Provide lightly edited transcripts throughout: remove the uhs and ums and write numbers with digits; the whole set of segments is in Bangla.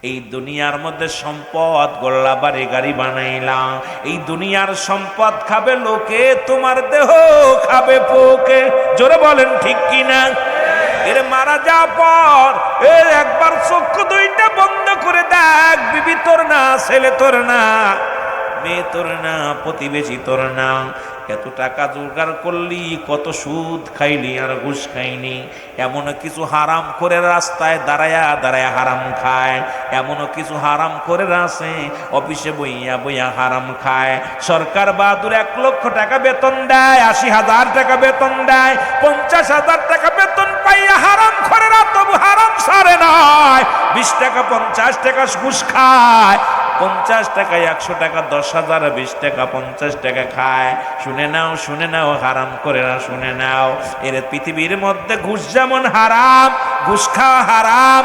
এই দুনিয়ার মধ্যে সম্পদ গল্লা বাড়ি গাড়ি বানাইলাম, এই দুনিয়ার সম্পদ খাবে লোকে, তোমার দেহ খাবে পোকে। জোরে বলেন ঠিক কিনা? এর মারা যাওয়ার পর একবার চক্ষু দুইটা বন্ধ করে দেখ, বিবি তোর না, ছেলে তোর না, মেয়ে তোর না, প্রতিবেশী তোর না। এত টাকা জোগাড় করলি, কত সুদ খাইলি আর ঘুষ খাইনি। এমন কিছু হারাম করে রাস্তায় দাঁড়ায়া দাঁড়ায়া হারাম খায়, এমন কিছু হারাম করে আছে অফিসে বইয়া বইয়া হারাম খায়। সরকার বাহাদুর 1 লক্ষ টাকা বেতন দেয়, 80,000 টাকা বেতন দেয়, 50,000 টাকা বেতন পাইয়া হারাম করে তবু হারাম সারে নয়। 20 টাকা 50 টাকা ঘুষ খায়, 50 টাকায় 100 টাকা, 10,000, 20 টাকা 50 টাকা খায়। শুনে নাও, শুনে নাও, হারাম করে না, শুনে নাও। এর পৃথিবীর মধ্যে ঘুষ যেমন হারাম, ঘুষ খাওয়া হারাম,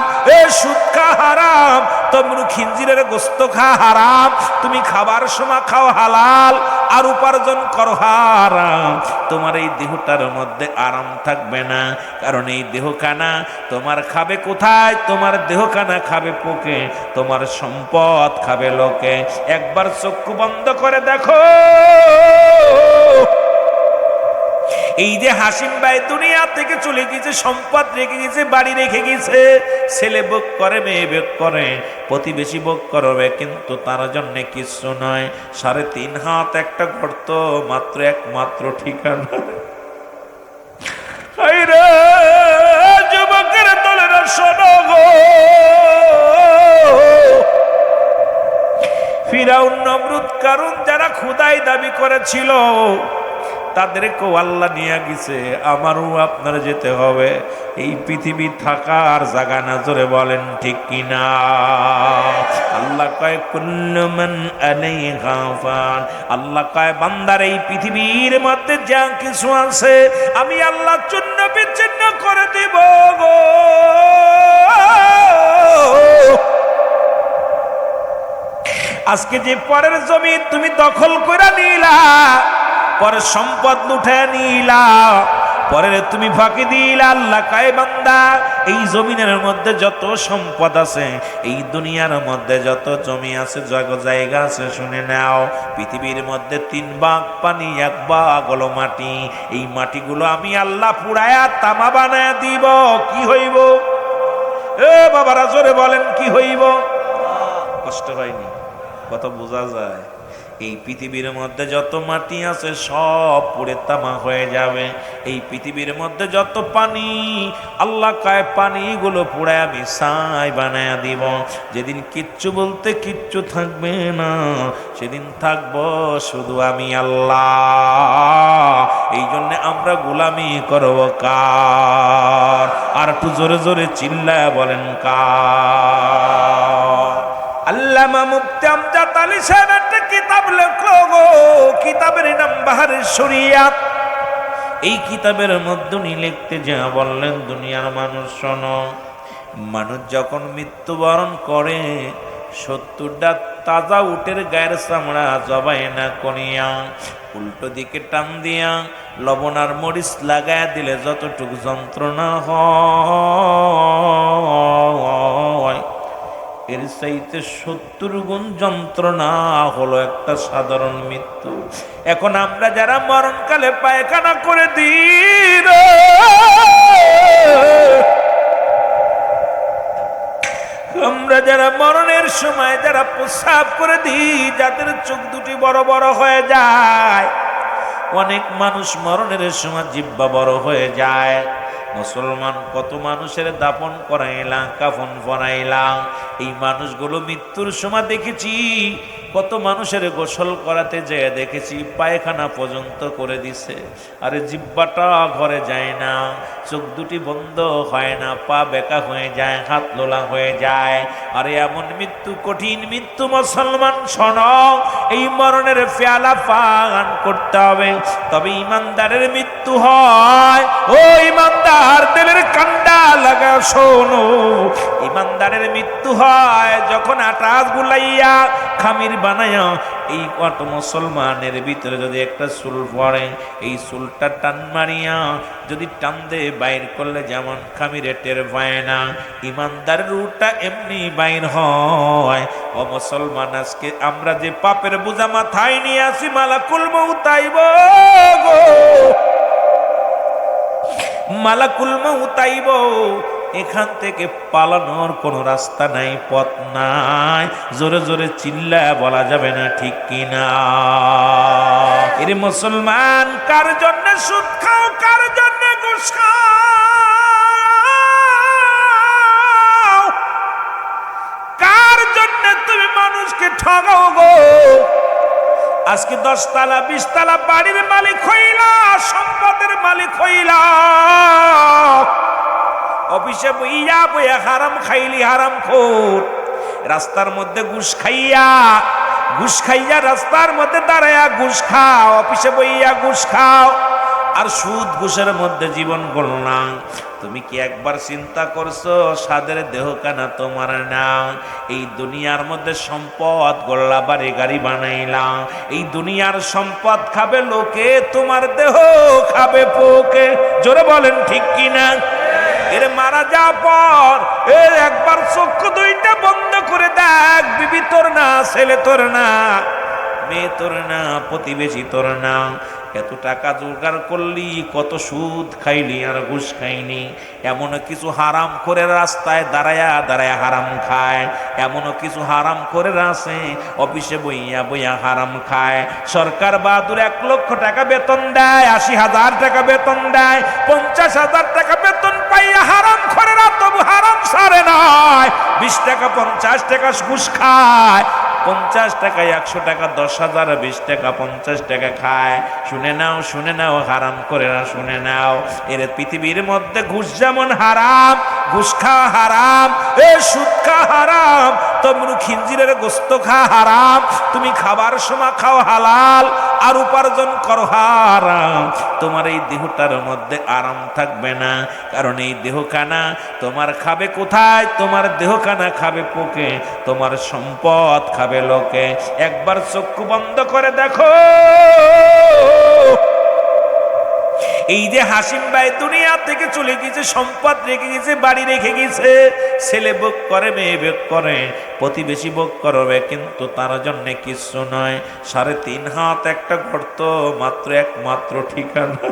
সুদ খাওয়া হারাম, তমরু খিঞ্জিরের গোস্ত খাওয়া হারাম, তুমি খাবার সময় খাও হালাল আর উপার্জন করো হারাম। তোমার এই দেহটার মধ্যে আরাম থাকবে না, কারণ এই দেহখানা তোমার খাবে কোথায়? তোমার দেহখানা খাবে পোকে, তোমার সম্পদ খাবে লোকে। একবার চক্ষু বন্ধ করে দেখো, এই যে হাসিম ভাই দুনিয়া থেকে চলে গেছে, সম্পদ রেখে গেছে, বাড়ি রেখে গেছে, ছেলে ভোগ করে, মেয়ে ভোগ করে, প্রতিবেশী ভোগ করবে, কিন্তু তার জন্য কিছু নয়। 3.5 হাত একটা গর্ত, মাত্র একমাত্র ঠিকানা। যুবকের দলেরা শোনো গো, ফিরাউন, নমরুদ, কারুন যারা খোদাই দাবি করেছিল, তাদেরকেও আল্লাহ নিয়ে গেছে, আমারও আপনার যেতে হবে। এই পৃথিবী থাকার জায়গা না, জোরে বলেন ঠিক কিনা? আল্লাহ কয় কুল্লু মান আলাইহা ফান, আল্লাহ কয় বান্দার এই পৃথিবীর মধ্যে যা কিছু আছে আমি আল্লাহ চূর্ণ বিচ্ছিন্ন করে দিব গো। আজকে যে পরের জমি তুমি দখল করে নিলা, পরের সম্পদ লুঠে নিলা, পরের তুমি ফাঁকি দিলা, আল্লাহ কয় বান্দা এই জমিনের মধ্যে যত সম্পদ আছে, এই দুনিয়ার মধ্যে যত জমি আছে, জায়গা আছে, শুনে নাও, পৃথিবীর মধ্যে 3 ভাগ পানি, 1 ভাগ হলো মাটি। এই মাটিগুলো আমি আল্লাহ পুড়ায়া তামা বানায় দিব। কি হইব? বাবারা জোরে বলেন কি হইব? কষ্ট হয়নি? কত বোঝা যায়? এই পৃথিবীর মধ্যে যত মাটি আছে সব পুড়ে তামা হয়ে যাবে। এই পৃথিবীর মধ্যে যত পানি, আল্লাহ কয় পানিগুলো পুড়ে আমি ছাই বানায় দিব। যেদিন কিচ্ছু বলতে কিচ্ছু থাকবে না, সেদিন থাকবো শুধু আমি আল্লাহ। এই জন্য আমরা গোলামি করব কার? আর একটু জোরে জোরে চিল্লায় বলেন কার? আল্লামা মুফতি আমজাদ আলী সাহেব একটা কিতাব লেখলো গো, কিতাবের নাম বাহারের শরিয়াত। এই কিতাবের মধ্যে উনি লিখতে যা বললেন, দুনিয়ার মানুষ শোনো, মানুষ যখন মৃত্যুবরণ করে 70টা তাজা উটের গায়ের চামড়া জবাই না করিয়া উল্টো দিকে টান দিয়া লবণ আর মরিচ লাগায় দিলে যতটুকু যন্ত্রণা হয়, এর চাইতে 70 গুণ যন্ত্রণা হলো একটা সাধারণ মৃত্যু। এখন আমরা যারা মরণকালে পায়খানা করে দিই, আমরা যারা মরণের সময় যারা প্রস্রাব করে দিই, যাদের চোখ দুটি বড় বড় হয়ে যায়, অনেক মানুষ মরণের সময় জিহ্বা বড় হয়ে যায়। মুসলমান কত মানুষের দাফন করাইলাম, কাফন পরাইলাম, এই মানুষগুলো মৃত্যুর সময় দেখেছি কত মানুষের গোসল করাতে যেয়ে দেখেছি পায়খানা পর্যন্ত করে দিছে। আরে জিহ্বাটা ঘরে যায় না, চোখ দুটি বন্ধ হয় না, পা বেঁকা হয়ে যায়, হাত লোলা হয়ে যায়। আরে এমন মৃত্যু, কঠিন মৃত্যু। মুসলমান শোনো, এই মরণের পেয়ালা পান করতে হবে, তবে ইমানদারের মৃত্যু হয়। ও ইমানদার, দিলের কান্ডা লাগা শোনো, ইমানদারের মৃত্যু হয় যখন আটাস গুলাইয়া খামির বানায়া এই কত মুসলমানের ভিতরে যদি একটা চুল পড়ে, এই চুলটা টান মারিয়া যদি টান দে বাইর করলে যেমন খামিরে টের পায় না, ইমানদার রুটা এমনি বাইর হয়। ও মুসলমান, আজকে আমরা যে পাপের বোঝা মাথায় নিয়ে আসি, মালাকুল মউত আইব গো, মালাকুল মউত আইব, এখান থেকে পালানোর কোনো রাস্তা নাই, পথ নাই। জোরে জোরে চিল্লায় বলা যাবে না, ঠিক কিনা? এরে মুসলমান, কার জন্য সুদ খাও, কার জন্য ঘুষ খাও, কার জন্য তুমি মানুষকে ঠগাও গো? আজকে 10 তলা 20 তলা বাড়ির মালিক হইলা, সম্পদের মালিক হইলা, অফিসে বইয়া বইয়া হারাম খাইলি, হারাম খোর। রাস্তার মধ্যে ঘুষ খাইয়া রাস্তার মধ্যে দাঁড়াইয়া ঘুষ খাও, অফিসে বইয়া ঘুষ খাও, আর সুদ ঘুষের মধ্যে জীবন গড়লাম। তুমি কি একবার চিন্তা করছো সাদের দেহ কানা তোমার না? এই দুনিয়ার মধ্যে সম্পদ গড়লা, বাড়ি গাড়ি বানাইলাম, এই দুনিয়ার সম্পদ খাবে লোকে, তোমার দেহ খাবে পোকে। জোরে বলেন ঠিক কিনা? এর মারা যাওয়ার পর একবার চক্ষু দুইটা বন্ধ করে দেখ, বিবি তোর না, ছেলে তোর না, মেয়ে তোর না, প্রতিবেশী তোর না, এত টাকা জোগাড় করলি, কত সুদ খাইলি আর ঘুষ খাইনি। এমন কিছু হারাম করে রাস্তায় দাঁড়ায়া দাঁড়ায়া হারাম খায়, এমন কিছু হারাম করে আছে অফিসে বইয়া বইয়া হারাম খায়। সরকার বাহাদুর 1 লক্ষ টাকা বেতন দেয়, 80,000 টাকা বেতন দেয়, 50,000 টাকা বেতন পাইয়া হারাম করে না, তবু হারাম ছাড়ে নয়। 20 টাকা 50 টাকা ঘুষ খায়, 50 টাকায় 100 টাকা, 10,000, 20 টাকা 50 টাকা খায়। শুনে নাও, শুনে নাও, হারাম করে না, শুনে নাও। এর পৃথিবীর মধ্যে ঘুষ যেমন হারাম, ঘুষ খাওয়া হারাম, সুদ খাওয়া হারাম, তমরু খিঞ্জিরের গোস্ত খাওয়া হারাম, তুমি খাবার সময় খাও হালাল, আর উপার্জন করো হারাম। তোমার এই দেহটার মধ্যে আরাম থাকবে না, কারণ এই দেহখানা তোমার খাবে কোথায়? তোমার দেহখানা খাবে পোকে, তোমার সম্পদ খাবে লোকে। একবার চক্ষু বন্ধ করে দেখো, এই যে হাসিম ভাই দুনিয়া থেকে চলে গেছে, সম্পদ রেখে গেছে, বাড়ি রেখে গেছে, ছেলে ভোগ করে, মেয়ে ভোগ করে, প্রতিবেশী ভোগ করবে, কিন্তু তার জন্য কিছু নয়। 3.5 হাত একটা গর্ত, মাত্র একমাত্র ঠিকানা।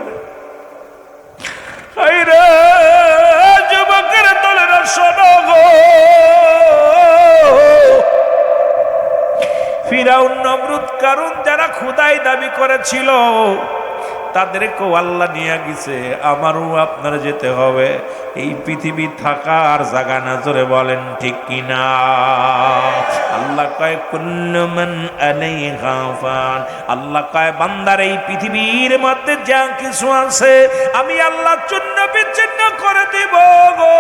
যুবকের দলের শোনো গো, ফিরাউন, নমরুদ, কারুন যারা খোদাই দাবি করেছিল, তাদেরকেও আল্লাহ নিয়ে গেছে, আমারও আপনার যেতে হবে। এই পৃথিবী থাকার জায়গা না, জোরে বলেন ঠিক কিনা? আল্লাহ কয় কুল্লু মান আলাইহা ফান, আল্লাহ কয় বান্দার এই পৃথিবীর মধ্যে যা কিছু আছে আমি আল্লাহ চূর্ণ বিচ্ছিন্ন করে দিব গো।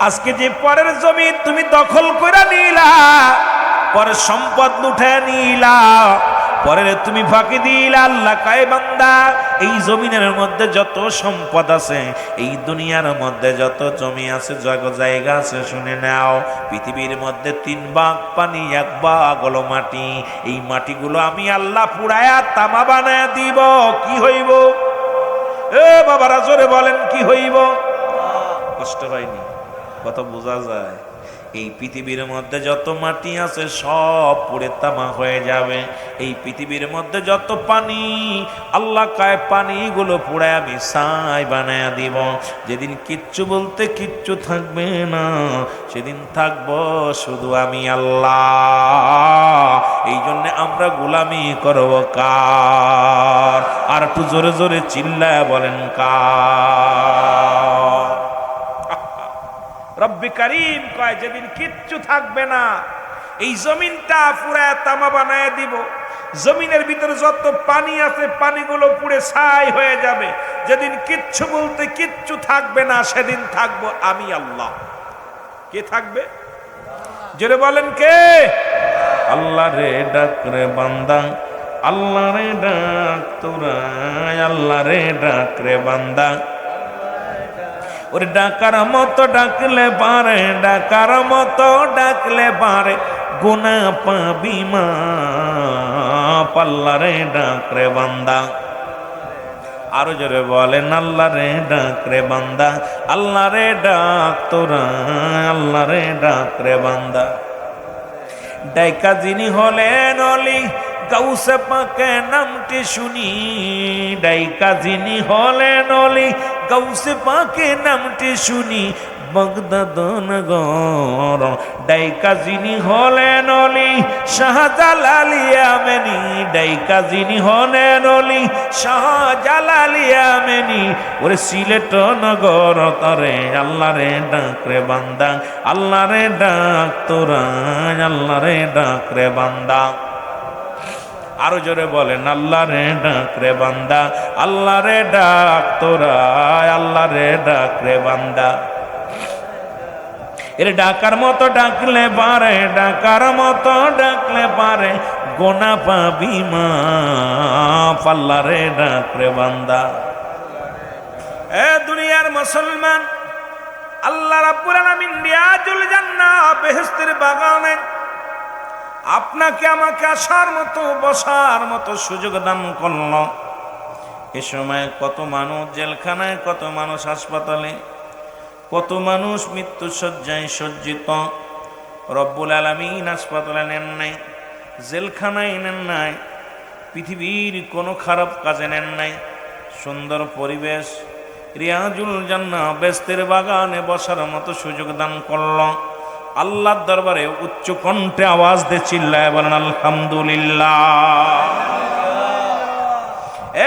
আজকে যে পরের জমি তুমি দখল করে নিলা, পরের সম্পদ লুঠে নিলা, পরের তুমি ফাঁকি দিলা, আল্লাহ কয় বান্দা এই জমিনের মধ্যে যত সম্পদ আছে, এই দুনিয়ার মধ্যে যত জমি আছে, জায়গা আছে, শুনে নাও, পৃথিবীর মধ্যে 3 ভাগ পানি, 1 ভাগ হলো মাটি। এই মাটিগুলো আমি আল্লাহ পুড়ায়া তামা বানায় দিব। কি হইব? বাবারা জোরে বলেন, কি হইব? কষ্ট হয়নি? কত বোঝা যায়? এই পৃথিবীর মধ্যে যত মাটি আছে সব পুড়ে তামা হয়ে যাবে। এই পৃথিবীর মধ্যে যত পানি, আল্লাহ কয় পানিগুলো পুড়ে আমি ছাই বানায়া দিব। যেদিন কিচ্ছু বলতে কিচ্ছু থাকবে না, সেদিন থাকবো শুধু আমি আল্লাহ। এই জন্য আমরা গোলামি করব কার? আর একটু জোরে জোরে চিল্লায় বলেন কার? রব্বি কারীম কয় যেদিন কিচ্ছু থাকবে না, এই জমিনটা পুরা তামা বানায় দিব। জমিনের ভিতরে যত পানি আছে পানিগুলো পুড়ে ছাই হয়ে যাবে। যেদিন কিচ্ছু বলতে কিচ্ছু থাকবে না, সেদিন থাকবো আমি আল্লাহ। কে থাকবে? জোরে বলেন কে? আল্লাহ রে ডাক রে বান্দা, আল্লাহ রে ডাক তোরা, আল্লাহ রে ডাক রে বান্দা। ওরে ডাকার মতো ডাকলে পারে, ডাকার মতো ডাকলে পারে, গুনাহ পাবি মা পাল্লা রে ডাক রে বান্দা। আরো জোরে বলেন আল্লাহ রে ডাক রে বান্দা, আল্লাহ রে ডাক তোরা, আল্লাহ রে ডাক রে বান্দা। ডাইকা যিনি হলেন অলি, গাউসে পাকে নামটি শুনি, ডাইকা যিনি হলেন অলি, গাউসে পাকে নামটি শুনি, বাগদাদ নগর। ডাইকা যিনি হলেন অলি, শাহজালাল ইয়ামেনি, ডাইকা যিনি হলেন অলি, শাহজালাল ইয়ামেনি। ওরে সিলেট নগর তারে, আল্লাহ রে ডাক রে বান্দা, আল্লাহ রে ডাক তোরা, আল্লাহ রে ডাক রে বান্দা। আরো জোরে বলেন আল্লাহ রে ডাক রে বান্দা, আল্লাহ রে ডাক তোরা, আল্লাহ রে ডাক রে বান্দা। এর ডাকার মতো ডাকলে পারে, ডাকার মতো ডাকলে পারে, গোনা পাবি মা আল্লাহ রে ডাক রে বান্দা। এ দুনিয়ার মুসলমান, আল্লাহ রাব্বুল আলামিন রিয়াজুল জান্নাহ বেহেশতের বাগানে আপনাকে আমাকে আসার মতো বসার মতো সুযোগ দান করল। এ সময় কত মানুষ জেলখানায়, কত মানুষ হাসপাতালে, কত মানুষ মৃত্যু শয্যায় সজ্জিত। রব্বুল আলামিন হাসপাতালে নেন নাই, জেলখানায় নেন নাই, পৃথিবীর কোনো খারাপ কাজে নেন নাই। সুন্দর পরিবেশ, রিয়াজুল জান্নাহ বেহেশতের বাগানে বসার মতো সুযোগ দান করল। আল্লাহর দরবারে উচ্চ কণ্ঠে আওয়াজ দিয়ে চিল্লায় বলেন আলহামদুলিল্লাহ।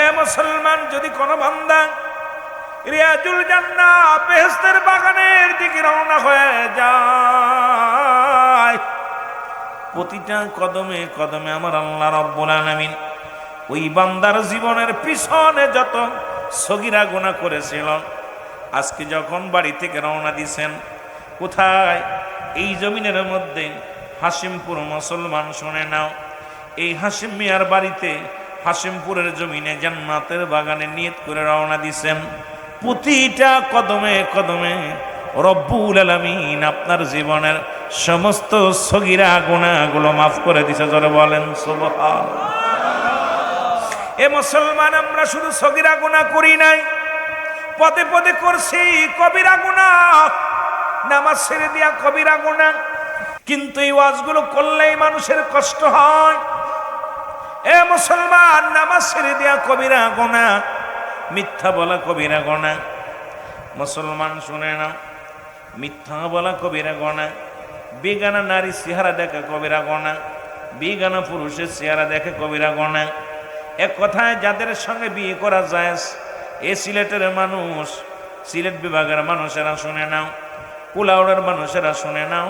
এ মুসলমান, যদি কোনো বান্দা রিয়াজুল জান্নাহ বেহেশতের বাগানের দিকে রওনা হয়ে যায়, প্রতিটা কদমে কদমে আমার আল্লাহ রাব্বুল আলামিন ওই বান্দার জীবনের পিছনে যত সগীরা গুনাহ করেছিল, আজকে যখন বাড়ি থেকে রওনা দিছেন, কোথায়? এই জমিনের মধ্যে হাশিমপুর। মুসলমান শুনে নাও, এই হাশিম মিয়ার বাড়িতে, হাশিমপুরের জমিনে জান্নাতের বাগানে নিয়ত করে রওনা দিছেন। প্রতিটা কদমে কদমে রব্বুল আলামিন আপনার জীবনের সমস্ত সগীরা গুনাহগুলো মাফ করে দিছে। জোরে বলেন সুবহানাল্লাহ। এ মুসলমান, আমরা শুধু সগীরা গুনাহ করি নাই, পদে পদে করছি কবিরা গুনাহ, নামাজ ছেড়ে দিয়া কবিরা গুনাহ। কিন্তু এই ওয়াজগুলো করলেই মানুষের কষ্ট হয়। এ মুসলমান, নামাজ ছেড়ে দিয়া কবিরা গুনাহ, মিথ্যা বলা কবিরা গুনাহ। মুসলমান শুনে না, মিথ্যা বলা কবিরা গুনাহ, বেগানা নারী চেহারা দেখা কবিরা গুনাহ, বেগানা পুরুষের চেহারা দেখে কবিরা গুনাহ। এক কথায় যাদের সঙ্গে বিয়ে করা যায়, এ সিলেটের মানুষ, সিলেট বিভাগের মানুষেরা শুনে নাও, কুলাউড়ের মানুষেরা শুনে নাও,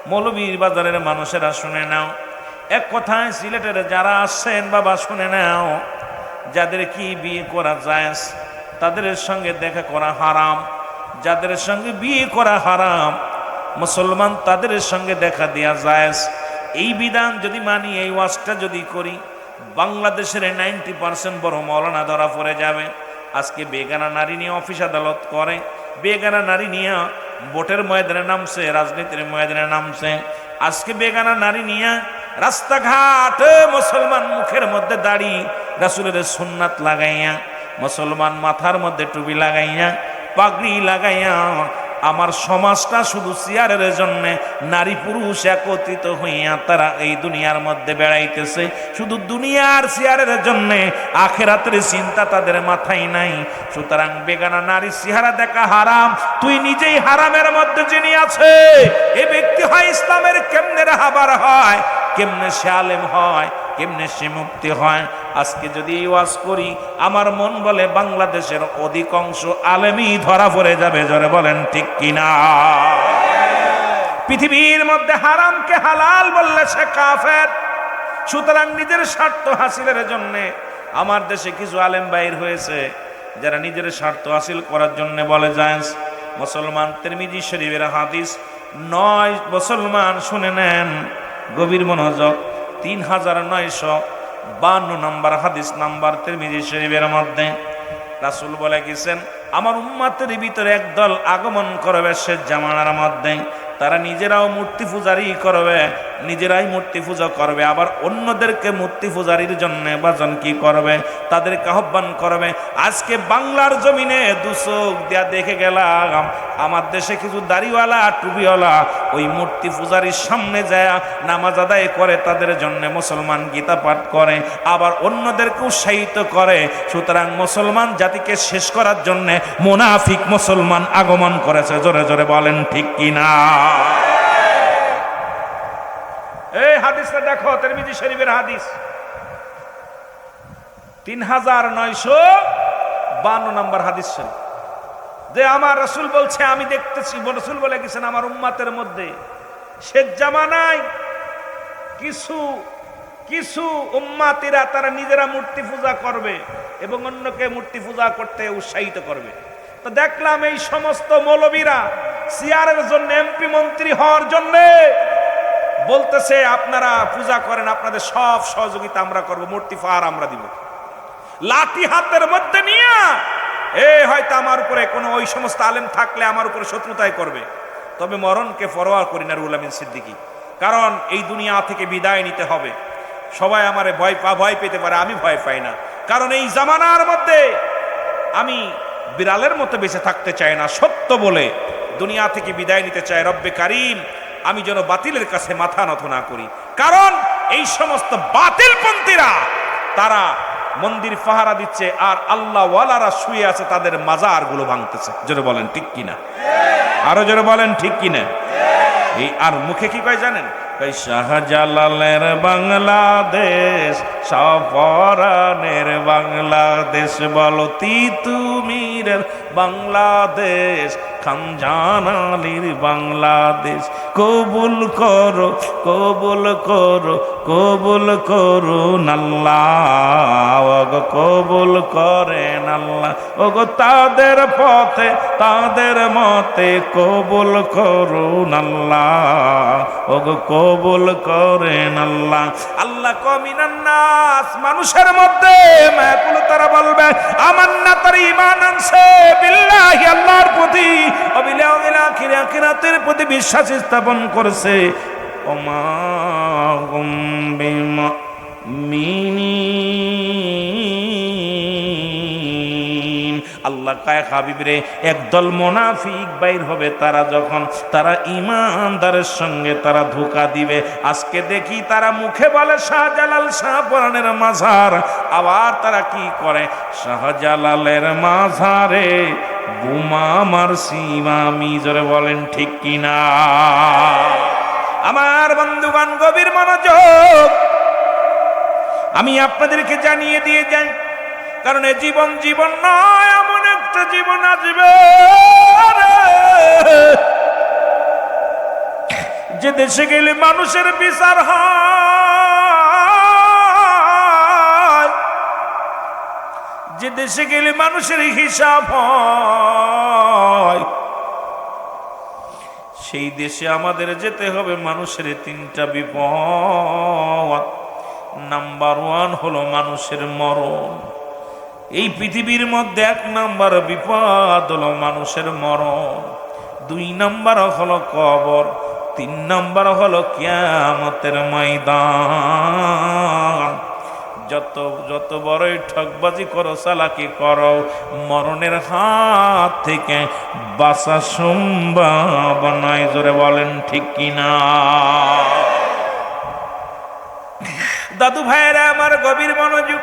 মৌলভীর বাজারের মানুষেরা শুনে নাও। এক কথায় সিলেটের যারা আসছেন বাবা শুনে নাও, যাদের কি বিয়ে করা যায় তাদের সঙ্গে দেখা করা হারাম, যাদের সঙ্গে বিয়ে করা হারাম মুসলমান তাদের সঙ্গে দেখা দেয়া যায়। এই বিধান যদি মানি, এই ওয়াজটা যদি করি, বাংলাদেশের 90% বড় মৌলানা ধরা পড়ে যাবে। আজকে বেগানা নারী নিয়ে অফিস আদালত করে, বেগানা নারী নিয়ে ভোটের ময়দানে নামছে, রাজনীতির ময়দানে নামছে। আজকে বেগানা নারী নিয়ে রাস্তাঘাট মুসলমান মুখের মধ্যে দাড়ি, রাসূলের সুন্নাত লাগাইয়া, মুসলমান মাথার মধ্যে টুপি লাগাইয়া, পাগড়ি লাগাইয়া, আমার সমাজটা শুধু চেয়ারের জন্য নারী পুরুষ একত্রিত হইয়া তারা এই দুনিয়ার মধ্যে বেড়াইতেছে, শুধু দুনিয়ার চেয়ারের জন্য, আখেরাতের চিন্তা তাদের মাথায় নাই। সুতরাং বেগানা নারী চেহারা দেখা হারাম, তুই নিজেই হারামের মধ্যে যিনি আছে, এই ব্যক্তি হয় ইসলামের কেমনে রাহাবার হয়, কেমনে সে আলেম হয়, কেমনে সে মুক্তি হয়। আজকে যদি এই ওয়াজ করি, আমার মন বলে বাংলাদেশের অধিকাংশ আলেমই ধরা পড়ে যাবে। জোরে বলেন ঠিক কিনা? পৃথিবীর মধ্যে হারামকে হালাল বললে সে কাফের। সুতরাং নিজের স্বার্থ হাসিলের জন্য আমার দেশে কিছু আলেম বাইর হয়েছে, যারা নিজের স্বার্থ হাসিল করার জন্য বলে যায় মুসলমান তিরমিজি শরীফের হাদিস 9 মুসলমান শুনে নেন, গভীর মনোযোগ, 3952 নম্বর হাদিস নাম্বার তিরমিজি শরীফের মধ্যে রাসূল বলে গেছেন, আমার উম্মতের ভিতরে একদল আগমন করবে শেষ জামানার মধ্যে, তারা নিজেরাও মূর্তি পূজারি করবে, নিজেরাই মূর্তি পূজা করবে, আবার অন্যদেরকে মূর্তি পূজারির জন্য বাজন কি করবে, তাদেরকে আহ্বান করবে। আজকে বাংলার জমিনে দুচোখ দিয়া দেখে গেলাম, আমার দেশে কিছু দাড়িওয়ালা টুপিওয়ালা ওই মূর্তি পূজারির সামনে যায় নামাজ আদায় করে, তাদের জন্য মুসলমান গীতা পাঠ করে, আবার অন্যদেরকে উৎসাহিত করে। সুতরাং মুসলমান জাতিকে শেষ করার জন্য মুনাফিক মুসলমান আগমন করেছে। জোরে জোরে বলেন ঠিক কিনা? এই হাদিসটা দেখো, তিরমিজি শরীফের হাদিস 3952 নম্বর হাদিস শরীফ, যে আমার রাসূল বলছে, আমি দেখতেছি, রাসূল বলে গেছেন আমার উম্মতের মধ্যে শেষ জামানায় কিছু কিছু উম্মাতিরা তারা নিজেরা মূর্তি পূজা করবে এবং অন্যকে মূর্তি পূজা করতে উৎসাহিত করবে। তো দেখলাম এই সমস্ত মৌলবীরা সিয়ারের জন্য, এমপি মন্ত্রী হওয়ার জন্য বলতেছে আপনারা পূজা করেন, আপনাদের সব সহযোগিতা আমরা করব, মূর্তি পাহাড় আমরা দিব। লাঠি হাতের মধ্যে নিয়ে হয়তো আমার উপরে কোনো ওই সমস্ত আলেম থাকলে আমার উপরে শত্রুতাই করবে, তবে মরণকে পরোয়া করি না রুহুল আমিন সিদ্দিকী। কারণ এই দুনিয়া থেকে বিদায় নিতে হবে। সবাই আমারে ভয় পেতে পারে, আমি ভয় পাই না। কারণ এই জামানার মধ্যে আমি বিড়ালের মতো বেঁচে থাকতে চাই না, সত্য বলে দুনিয়া থেকে বিদায় নিতে চাই। রব্বে কারিম আমি যেন বাতিলের কাছে মাথা নত না করি। কারণ এই সমস্ত বাতিলপন্থীরা তারা মন্দির পাহারা দিচ্ছে আর আল্লাহ ওয়ালারা শুয়ে আছে, তাদের মাজার গুলো ভাঙতেছে। জোরে বলেন ঠিক কিনা? আরো জোরে বলেন ঠিক কিনা? এই আর মুখে কি কয় জানেন? শাহজালালের বাংলাদেশ, শাহপরানের বাংলাদেশ, বলো তিতুমিরের বাংলাদেশ, খানজানালির বাংলাদেশ, কবুল করো কবুল করো কবুল করুন আল্লাহ, ওগো কবুল করেন আল্লাহ, ওগো তাদের পথে তাদের মতে কবুল করুন আল্লাহ, ওগো কবুল করেন আল্লাহ। আল্লাহ কমিনান নাস, মানুষের মধ্যে মায়াকুল তারা বলবে আমান্না, তার ঈমান আনছে বিল্লাহি, আল্লাহর প্রতি, অবিল আখিরাতের প্রতি বিশ্বাস স্থাপন করছে। ওমা হুম বিমুমিনিন, আল্লাহ কায় হাবিবরে একদল মুনাফিক বাইর হবে, তারা যখন তারা ঈমানদারের সঙ্গে তারা ধোঁকা দিবে। আজকে দেখি তারা মুখে বলে শাহজালাল শাহপরানের মাজার, আবার তারা কি করে শাহজালালের মাজারে বোমা মারছি আমি। জোরে বলেন ঠিক কিনা? আমার বন্ধুগণ গভীর মনোযোগ, আমি আপনাদেরকে জানিয়ে দিয়ে যাই, কারণ এ জীবন জীবন নয়, এমন একটা জীবন আসবে যে দেশে গেলে মানুষের বিচার হয়, যে দেশে গেলে মানুষের হিসাব হয়। সেই দেশে আমাদের যেতে হবে, মানুষের তিনটা বিপদ। নাম্বার 1 হলো মানুষের মরণ। এই পৃথিবীর মধ্যে 1 নাম্বার বিপদ হলো মানুষের মরণ, 2 নাম্বার হলো কবর, 3 নাম্বার হলো কিয়ামতের ময়দান। যত বড়ই ঠকবাজি করো, চালাকি করো, মরণের হাত থেকে বাঁচা সম্ভব নয়। জোরে বলেন ঠিক কিনা? দাদু ভাইয়েরা আমার গভীর মনোযোগ,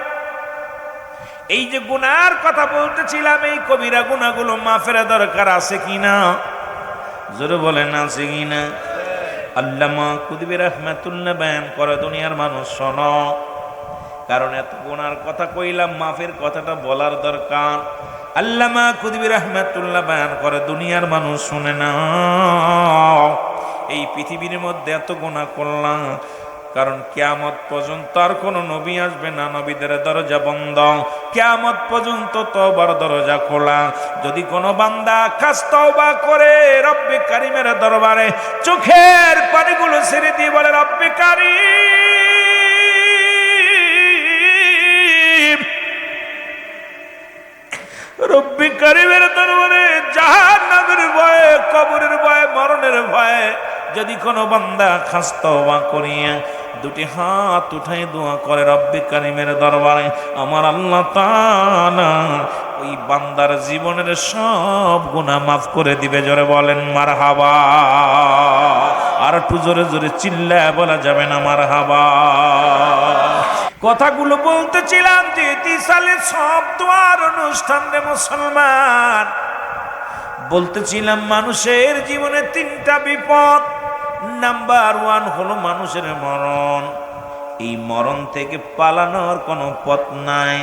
এই যে গুনার কথা বলতেছিলাম, এই কবিরা গুনাহগুলো মাফের দরকার আছে কিনা? জোরে বলেন আছে কিনা? আল্লামা কুতুবী রাহমাতুল্লাহ বয়ান করে, দুনিয়ার মানুষ শোনো, কারণ এত গুনার কথা কইলাম, মাফের কথাটা বলার দরকার। আল্লামা কুতুবী রাহমাতুল্লাহ বয়ান করে, দুনিয়ার মানুষ শুনে না, এই পৃথিবীর মধ্যে এত গুনাহ করলাম, কারণ কিয়ামত পর্যন্ত আর কোন নবী আসবে না, নবীদের দরজা বন্ধ, কিয়ামত পর্যন্ত তওবার দরজা খোলা। যদি কোন বান্দা খাস তওবা করে রব্বে কারিমের দরবারে চোখের পানিগুলো ছেড়ে দিয়ে বলে, রব্বে কারিম রব্বি কারিমের দরবারে জাহান্নামের ভয়ে, কবরের ভয়ে, মরণের ভয়ে যদি কোনো বান্দা খাস তওবা করিয়া দুটি হাত উঠাই দোয়া করে রব্বি কারিমের দরবারে, আমার আল্লাহ তাআলা ওই বান্দার জীবনের সব গুনাহ মাফ করে দিবে। জোরে বলেন মারহাবা। আর একটু জোরে জোরে চিল্লায় বলা যাবে না মারহাবা। কথাগুলো বলতেছিলাম যে ইতিসালে সব দোয়ার অনুষ্ঠান রে মুসলমান। বলতেছিলাম মানুষের জীবনে তিনটা বিপদ। নাম্বার 1 হলো মানুষের মরণ। এই মরণ থেকে পালানোর কোনো পথ নাই,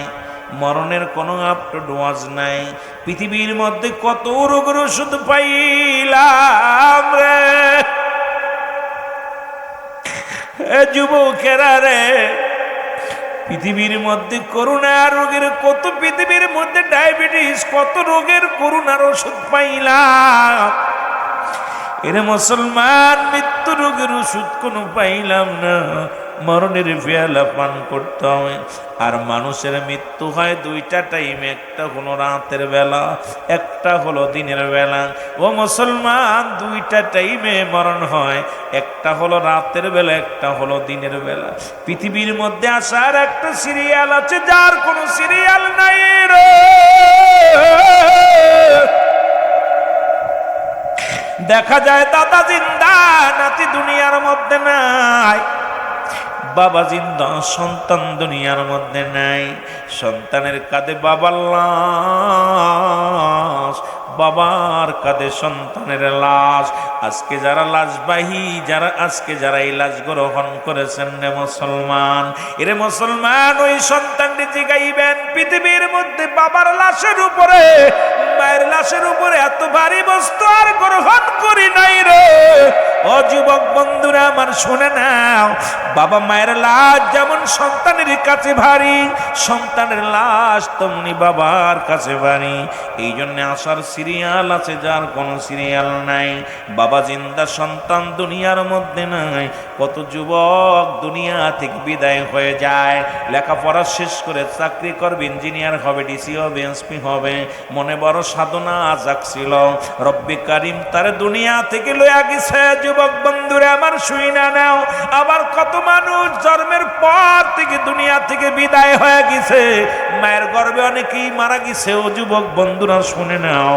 মরণের কোনো আফটার ডোয়াজ নাই। পৃথিবীর মধ্যে কত রোগের ওষুধ পাইলাম রে যুবকেরা রে, পৃথিবীর মধ্যে করোনা রোগের কত, পৃথিবীর মধ্যে ডায়াবেটিস, কত রোগের করোনার ওষুধ পাইলাম। এরে মুসলমান, মৃত্যু রোগের ওষুধ কোনো পাইলাম না, মরণের পেয়ালা পান করতে হবে। আর মানুষের মৃত্যু হয় দুইটা টাইমে, একটা হলো রাতের বেলা, একটা হলো দিনের বেলা। ও মুসলমান, দুইটা টাইমে মরণ হয়, একটা হলো রাতের বেলা, একটা হলো দিনের বেলা। পৃথিবীর মধ্যে আসার একটা সিরিয়াল আছে, যার কোনো সিরিয়াল নাই রে। দেখা যায় দাদা জিন্দা, নাতি দুনিয়ার মধ্যে নাই। বাবা জিন্দা, সন্তান দুনিয়ার মধ্যে নাই। সন্তানের কাঁধে বাবার লাশ, বাবার কাঁধে সন্তানের লাশ। আজকে যারা লাশবাহী, আজকে যারা এই লাশ গ্রহণ করেছেন রে মুসলমান, এরে মুসলমান, ওই সন্তানটি জিগাইবেন পৃথিবীর মধ্যে বাবার লাশের উপরে, মায়ের লাশের উপরে এত ভারী বস্তু আর গ্রহণ করি নাই রে। ও যুবক বন্ধুরা আমার, শুনে নাও, বাবা মায়ের লাশ যেমন সন্তানের কাছে ভারী, সন্তানের লাশ তেমনি বাবার কাছে ভারী। এই জন্য আসার সিরিয়াল আছে, যার কোনো সিরিয়াল নাই। বাবা জিন্দা, সন্তান দুনিয়ার মধ্যে নাই। কত যুবক দুনিয়া থেকে বিদায় হয়ে যায়, লেখাপড়া শেষ করে চাকরি করবে, ইঞ্জিনিয়ার হবে, ডিসি হবে, এসপি হবে, মনে বড় সাধনা জাগছিল, রব্বি কারিম তার দুনিয়া থেকে লইয়া গেছে। যুবক বন্ধুরা আমার, শুই না নাও। আবার কত মানুষ জন্মের পর থেকে দুনিয়া থেকে বিদায় হয়ে গেছে, মায়ের গর্ভে অনেকেই মারা গেছে। ও যুবক বন্ধুরা শুনে নাও,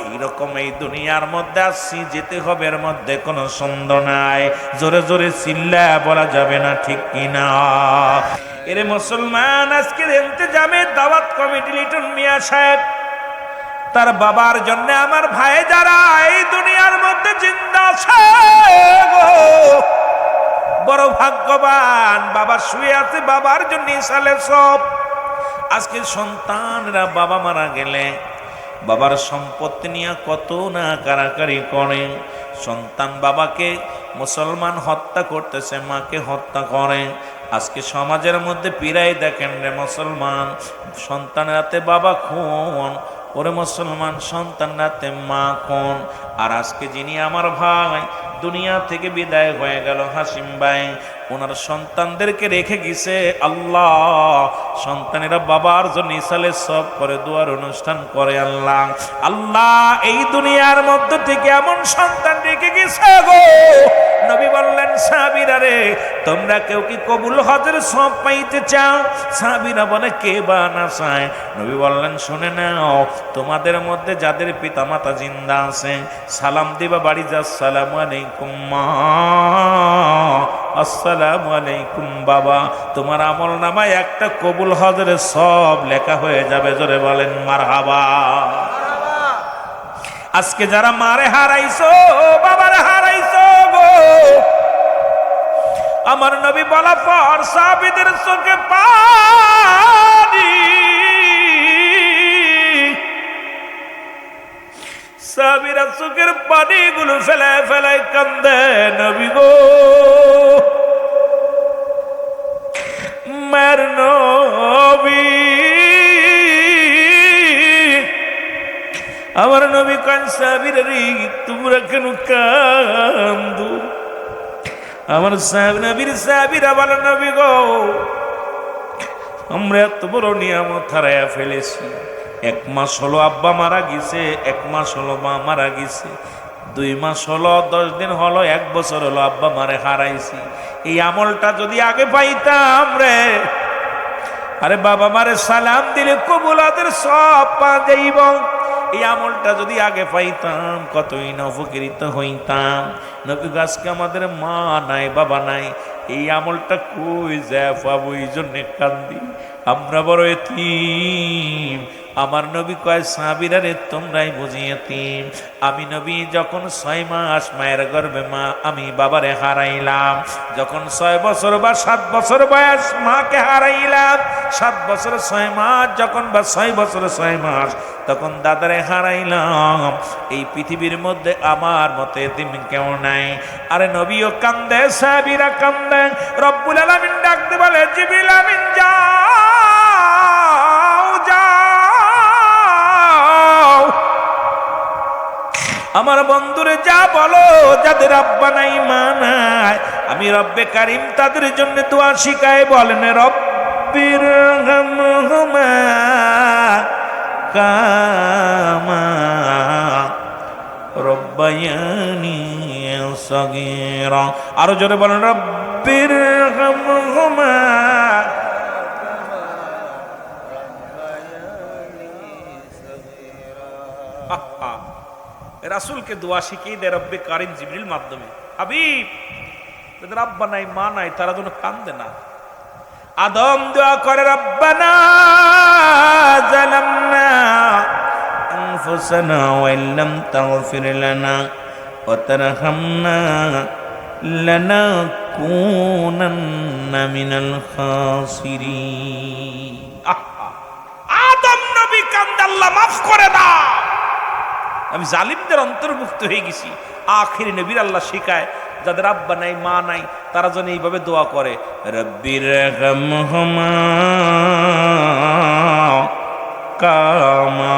এইরকম এই দুনিয়ার মধ্যে আসছি, যেতে হবে, এর মধ্যে কোনো সন্দেহ নাই। জোরে জোরে চিল্লা বলা যাবে না, ঠিক কিনা? এরে মুসলমান, আজকের ইন্তেজামে দাওয়াত কমিটি লিটন মিয়া সাহেব তার বাবার জন্য, আমার ভাই যারা এই দুনিয়ার মধ্যে জিন্দা আছে বড় ভাগ্যবান। বাবা শুয়ে আছে, বাবার জন্য ইসালে সব। আজকে সন্তানরা বাবা মারা গেলে বাবার সম্পত্তি নিয়ে কত না কারাকারি করে। সন্তান বাবাকে, মুসলমান হত্যা করতেছে, মাকে হত্যা করে। আজকে সমাজের মধ্যে পীড়াই দেখেন রে মুসলমান, সন্তানের হাতে বাবা খুন, ওরে মুসলমান, সন্তান রাতে মা খুন। আর আজকে যিনি আমার ভাই দুনিয়া থেকে বিদায় হয়ে গেল, হাসিম ভাই, ওনার সন্তানদেরকে রেখে গেছে আল্লাহ। সন্তানেরা বাবার জন্য ইসালে সব করে, দুয়ার অনুষ্ঠান করে। আল্লাহ আল্লাহ এই দুনিয়ার মধ্য থেকে এমন সন্তান রেখে গেছে গো, নবী বললেন সাহাবীরা রে, তোমরা কেউ কি কবুল হজের সব পাইতে চাও? সাহাবীরা বলে, কে বা না চায়? নবী বললেন, শুনে নাও, তোমাদের মধ্যে যাদের পিতামাতা জিন্দা আছে, সালাম দিবা বাড়ি, যা আসসালামু আলাইকুম মা, আসসালামু আলাইকুম বাবা। তোমার আমল নামায় একটা কবুল হজের সব লেখা হয়ে যাবে। জোরে বলেন মারহাবা। আজকে যারা মারে হারাইছো, বাবারে হারাইছো গো, আমার নবী বলা পর সাহাবীদের চোখে পানি, সাহাবীরা চোখের পানিগুলো ফেলায় ফেলায় কান্দে, নবী গো, মার নবী। আমার নবী কান, সাহাবীরা রে, তোমরা কেন কান্দো? আমার নবীর সাহাবীরা বলে, নবী গো, আমরা এত বড় নিয়ামত হারাইয়া ফেলেছি, 1 মাস হলো আব্বা মারা গেছে, 1 মাস হলো মা মারা গেছে, 2 মাস হলো, 10 দিন হলো, 1 বছর হলো আব্বা মারে হারাইছি। এই আমলটা যদি আগে পাইতাম রে, আরে বাবা মারে সালাম দিলে কবুলাদের সব পা যাইব। এই আমলটা যদি আগে পাইতাম কতই না উপকৃত হইতাম। নবী গাছকে আমাদের মা নাই বাবা নাই, এই আমলটা কই যায় পাবো, এই জন্যে কান্দি। আমরা বড় এতিম। আমার নবী কয় সাহাবীরা রে তোমরাই বুঝি এতিম। আমি নবী যখন 6 মাস মায়ের গর্ভে মা আমি বাবারে হারাইলাম, যখন 6 বছর বা 7 বছর বয়স মাকে হারাইলাম, 7 বছর 6 মাস যখন বা 6 বছর 6 মাস তখন দাদারে হারাইলাম। এই পৃথিবীর মধ্যে আমার মতো এতিম কেউ নাই। আরে নবীও কান্দে, সাহাবীরা কান্দে। রব্বুল আলামিন ডাকতে বলে জিবরিল আমিন যাও যাও, আমার বন্ধুরে যা বলো যাদের আব্বা নাই মা নাই, আমি রব্বে কারিম তাদের জন্য দোয়া শিখায়। বলেন রব্বির হামহুমা কামা রব্বায়ানি সগীরা। আরো জোরে বলেন রব্বির হামহুমা। রাসূলকে দোয়া শিখিয়ে দেয় রব্বে কারিম জিবরিল মাধ্যমে। হাবিব যাদের আব্বা নাই মা নাই তারা যেন কান্দে না। আদম দোয়া করে রব্বানা যালামনা আনফুসানা ওয়া ইল্লাম তাগফির লানা ওয়া তারহামনা লানাকুনান্না মিনাল খাসিরিন। আদম নবী কান্দে, আল্লাহ মাফ করে দাও, আমি জালিমদের অন্তর্ভুক্ত হয়ে গেছি। আখির নবীর আল্লাহ শিখায় যাদের আব্বা নাই মা নাই তারা যেন এইভাবে দোয়া করে রব্বির হামহুমা কামা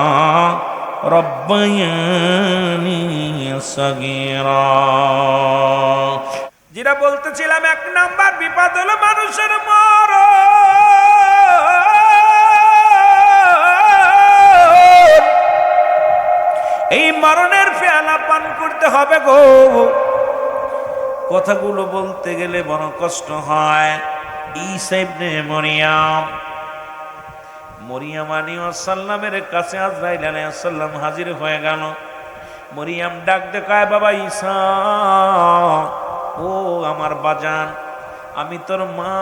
রব্বায়ানি সগীরা। যেটা বলতেছিলাম, 1 নাম্বার বিপদ হলো মানুষের মরণ। এই মরণের পেয়ালা পান করতে হবে গো। কথাগুলো বলতে গেলে বড় কষ্ট হয়। ঈসা ইবনে মরিয়াম আলাইহিস সালামের কাছে আজরাইল আলাইহিস সালাম হাজির হয়ে গেল। মরিয়াম ডাক দেখায়, বাবা ঈসা, ও আমার বাজান, আমি তোর মা,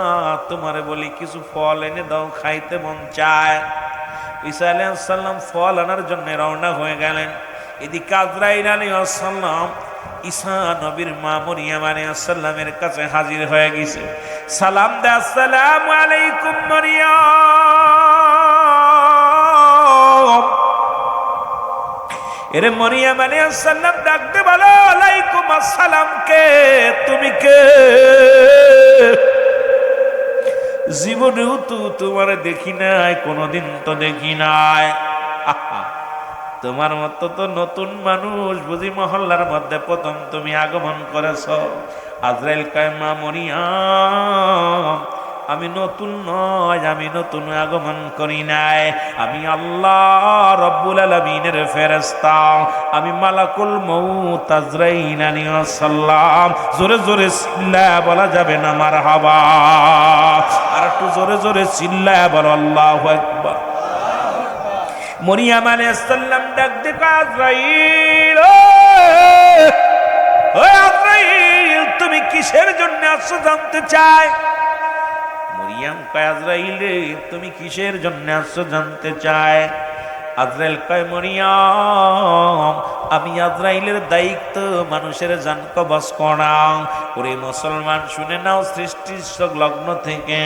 তোমারে বলি কিছু ফল এনে দাও, খাইতে মন চায়। ঈসা আলাইহিস সালাম ফল আনার জন্য রওনা হয়ে গেলেন। এদিকে আজরাইল আলাইহিস সালাম ঈসা নবীর মা মরিয়াম আলাইহিস সালামের কাছে হাজির হয়ে গেছে। সালাম দে, আসসালামু আলাইকুম মরিয়াম। এরে মরিয়াম আলাইহিস সালাম ডাকতে বলো, আলাইকুম আসসালাম। কে তুমি? কে? জীবনেও তো তোমারে দেখি নাই, কোনোদিন তো দেখি নাই। তোমার মতো তো নতুন মানুষ বুঝি মহল্লার মধ্যে প্রথম তুমি আগমন করেছ। আজরাইল কয়, মা মরিয়াম, আমি নতুন নয়, আমি নতুন আগমন করি নাই, আমি আল্লাহ রব্বুল আলামিনের ফেরেশতা, আমি মালাকুল মউত আজরাইল আলাইহিস সালাম। জোরে জোরে চিল্লায়া বলা যাবে না মারহাবা? আর একটু জোরে জোরে চিল্লায়া বলো আল্লাহু আকবার। মরিয়াম আলাইহিস সালাম ডাক দিয়ে আজরাইল, ও আজরাইল, তুমি কিসের জন্য আসছো জানতে চাই? মরিয়াম কয়, আজরাইল রে, তুমি কিসের জন্য আসছো জানতে চাই? আজরাইল কয়, মরিয়াম, আমি আজরাইলের দায়িত্ব মানুষের জান কবজ করা। ওরে মুসলমান শুনে নাও, সৃষ্টির লগ্ন থেকে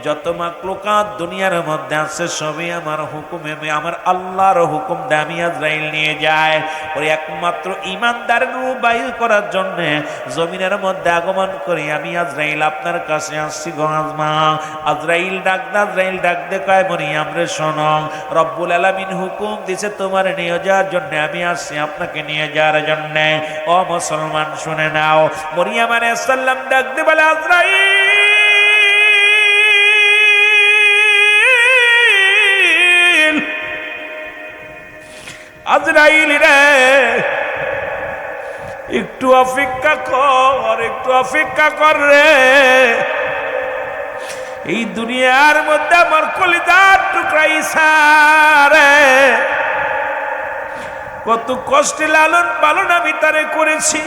যত মাখলুকাত দুনিয়ার মধ্যে আছে সবই আমার হুকুমে, আমার আল্লাহর হুকুম দিয়ে আমি আজরাইল নিয়ে যায়। ওরে একমাত্র ঈমানদারের রূবায়ু করার জন্য জমিনের মধ্যে আগমন করি আমি আজরাইল আপনার কাছে আসছি গো আজমা। আজরাইল ডাক দে কয়, মরিয়াম রে শোনো, রব্বুল আলামিন হুকুম দিছে তোমার নিয়ে যাওয়ার জন্য আমি আসছি আপনাকে নিয়ে যাওয়ার জন্য। ও মুসলমান শুনে নাও, মরিয়াম আলাইহিস সালাম ডাক দিয়ে বলে, আজরাইল আজরাইল রে একটু অপেক্ষা কর, একটু অপেক্ষা কর রে। এই দুনিয়ার মধ্যে আমার কলিজার টুকরা ঈসা রে, কত কষ্টে লালন পালন আমি তারে করেছি।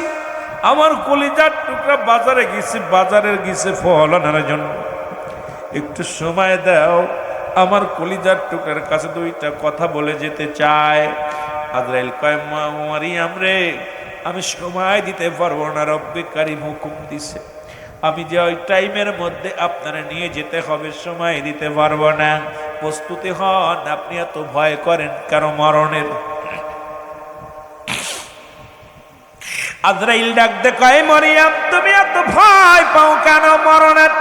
আমার কলিজার টুকরা বাজারে গেছে ফল আনার জন্য। একটু সময় দাও, আমার কলিজার টুকরার কাছে দুইটা কথা বলে যেতে চায়। আজরাইল কয় মারিয়াম রে, আমি সময় দিতে পারবো না, রব্বে কারীম হুকুম দিছে আমি যে ওই টাইমের মধ্যে আপনারা নিয়ে যেতে হবে, সময় দিতে পারবো না। প্রস্তুতি হন। আপনি এত ভয় করেন কারো মরণের। আজরাইল ডাক দে কয় মারিয়াম, তুমি এত ভয় পাও কেন মরণের?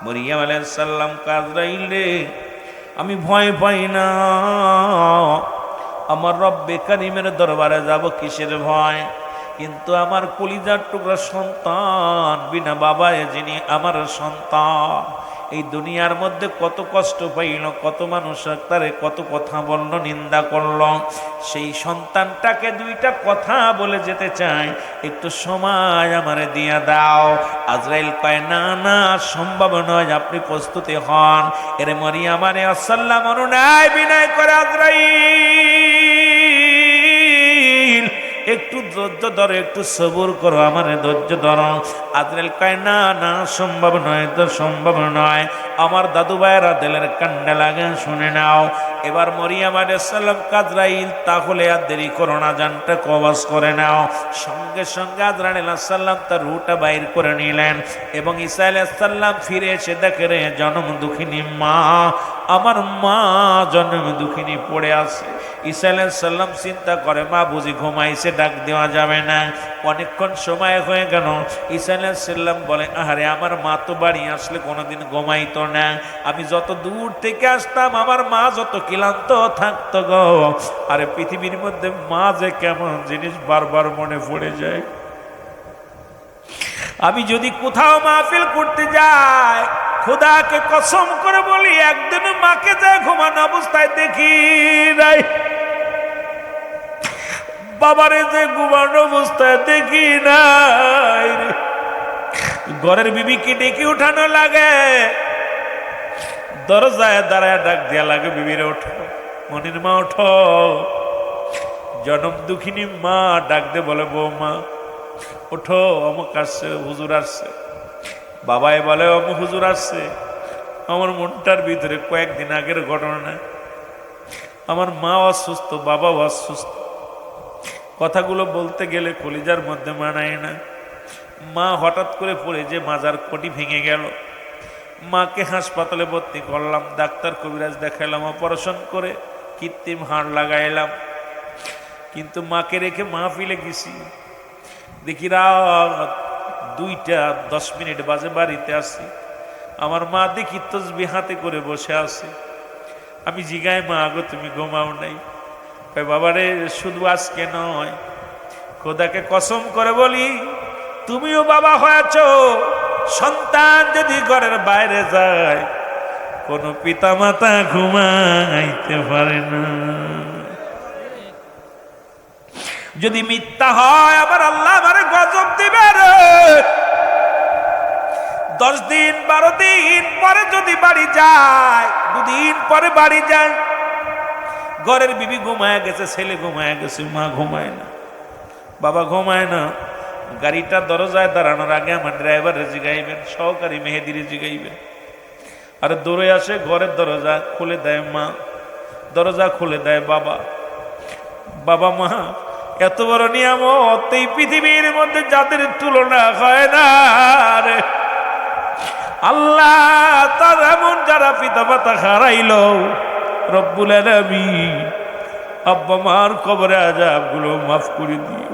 মারিয়াম আলাইহিস সালাম আজরাইল রে, আমি ভয় পাই না, আমার রব্বে কারীমের দরবারে যাব কিসের ভয়? কিন্তু আমার কলিজার টুকরা সন্তান বিনা বাবায় যিনি আমার সন্তান, এই দুনিয়ার মধ্যে কত কষ্ট পাইল, কত মানুষ তারে কত কথা বলল, নিন্দা করল, সেই সন্তানটাকে দুইটা কথা বলে যেতে চাই, একটু সময় আমারে দিয়া দাও। আজরাইল কয় না না, সম্ভব নয়, আপনি প্রস্তুতি হন। এরে মারিয়াম আলাইহিস সালাম অনুনয় বিনয় করে, আজরাইল একটু ধৈর্য ধরো, একটু সবুর করো, আমার ধৈর্য ধরো। আজরাইল কয় না না, সম্ভব নয়, তো সম্ভব নয়। আমার দাদু ভাইয়েরা দিলের কান্ডা লাগে, শুনে নাও। এবার মরিয়ম আলাইহিস সালাম আজরাইল, তাহলে আর দেরি করো না, জানটা কবজ করে নাও। সঙ্গে সঙ্গে আজরাইল আলাইহিস সালাম তার রুহটা বাইর করে নিলেন এবং ঈসা আলাইহিস সালাম ফিরে এসে দেখে রে জনম দুঃখিনী মা, আমার মা জনম দুঃখিনী পড়ে আছে। ঈসা আলাইহিস সালাম চিন্তা করে, মা বুঝি ঘুমাইছে, ডাক দেওয়া যাবে না, অনেকক্ষণ সময় হয়ে গেল। ঈসা আলাইহিস সালাম বলে, আহারে আমার মা তো বাড়ি আসলে কোনোদিন ঘুমাইতো না, আমি যত দূর থেকে আসতাম আমার মা যত ক্লান্ত থাকতো গো। আরে পৃথিবীর মধ্যে মা যে কেমন জিনিস বারবার মনে পড়ে যায়। আমি যদি কোথাও মাহফিল করতে যাই, খোদাকে কসম করে বলি, একদিন মাকে যায় ঘুমানো অবস্থায় দেখি নাই, বাবারে যে ঘুমানো অবস্থায় দেখি নাই। ঘরের বিবিকে ডেকে উঠানো লাগে, দরজায় দাঁড়ায় ডাক দেয়া লাগে, বিবিরে ওঠো, মনির মা ওঠো। জনম দুঃখিনী মা ডাক দে বলে, বৌমা ওঠো, অমুক আসছে, হুজুর আসছে। বাবাই বলে, অমুক হুজুর আসছে। আমার মনটার ভিতরে কয়েকদিন আগের ঘটনা, আমার মা অসুস্থ, বাবাও অসুস্থ, কথাগুলো বলতে গেলে কলিজার মধ্যে মানায় না। মা হঠাৎ করে পড়ে যে মাজার কটি ভেঙে গেল, মাকে হাসপাতালে ভর্তি করলাম, ডাক্তার কবিরাজ দেখাইলাম, অপারেশন করে কৃত্রিম হাড় লাগাইলাম। কিন্তু মাকে রেখে মাহফিলে গেছি, দেখি রাত 2:10 বাজে বাড়িতে আসি। আমার মা দেখি তসবিহ হাতে করে বসে আছে। আমি জিগাই, মা আগো তুমি ঘুমাও নাই? কই বাবারে, শুধু আজকে নয়, খোদাকে কসম করে বলি, তুমিও বাবা হয়েছ। সন্তান যদি ঘরের বাইরে যায়, কোনো পিতা মাতা ঘুমাইতে পারে না। যদি মিথ্যা হয় আবার আল্লাহ আমারে গজব দিবে রে। 10 দিন 12 দিন পরে যদি বাড়ি যায়, 2 দিন পরে বাড়ি যায়, ঘরের বিবি ঘুমায় গেছে, ছেলে ঘুমায় গেছে, মা ঘুমায় না, বাবা ঘুমায় না। গাড়িটা দরজায় দাঁড়ানোর আগে আমার ড্রাইভারে জিগাইবেন, সহকারী মেহেদিরে জিগাইবেন। আর দৌড়ে আসে, ঘরের দরজা খুলে দেয় মা, দরজা খুলে দেয় বাবা। বাবা মা এত বড় নিয়ামত এই পৃথিবীর মধ্যে যাদের তুলনা হয় না রে। আল্লাহ তার এমন যারা পিতা মাতা হারাইল, রব্বুল আলামিন আব্বা মার কবরে আযাবগুলো মাফ করে দিও।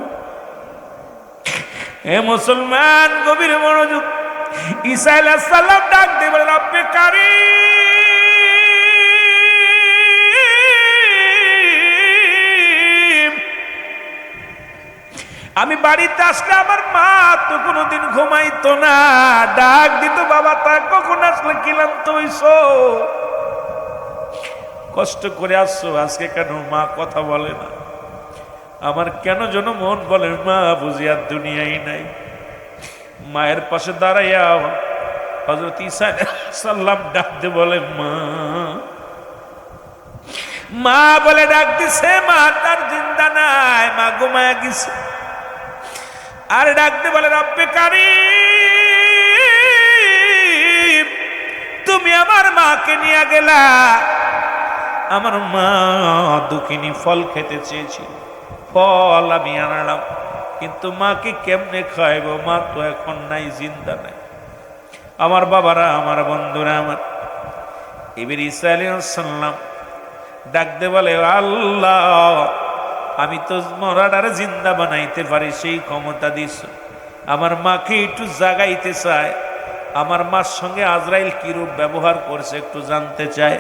এ মুসলমান, গভীর মনোযোগ। ঈসা আলাইহিস সালাম ডাক দিয়ে বলেন, রব্বে কারীম, আমি বাড়িতে আসলে আমার মা তো কোনোদিন ঘুমাইতো না, ডাক দিত, বাবা তা কখন আসলে ক্লান্ত হইছো? কষ্ট করে আসছো, আজকে কেন মা কথা বলে না? আমার কেন যেন মন বলে মা বুঝি আর দুনিয়ায় নাই। মায়ের পাশে দাঁড়াইয়া হযরত ঈসা আলাইহিস সালাম ডাকতে বলে মা, মা বলে ডাক দিছে, মা তার জিন্দা নাই, মা ঘুমায়া গেছে। আর ডাকতে বলে রব্বে কারীম, তুমি আমার মাকে নিয়ে গেলা। আমার মা দুঃখিনী, ফল খেতে চেয়েছিল, ফল আমি আনালাম, কিন্তু মাকে কেমনে খাইব? মা তো এখন নাই, জিন্দা নাই। আমার বাবারা, আমার বন্ধুরা, আমার এবার ঈসা আলাইহিস সালাম ডাকতে বলে আল্লাহ, আমি তো মরাটারে জিন্দা বানাইতে পারি, সেই ক্ষমতা দিস। আমার মাকে একটু জাগাইতে চায়। আমার মার সঙ্গে আজরাইল কিরূপ ব্যবহার করছে একটু জানতে চায়।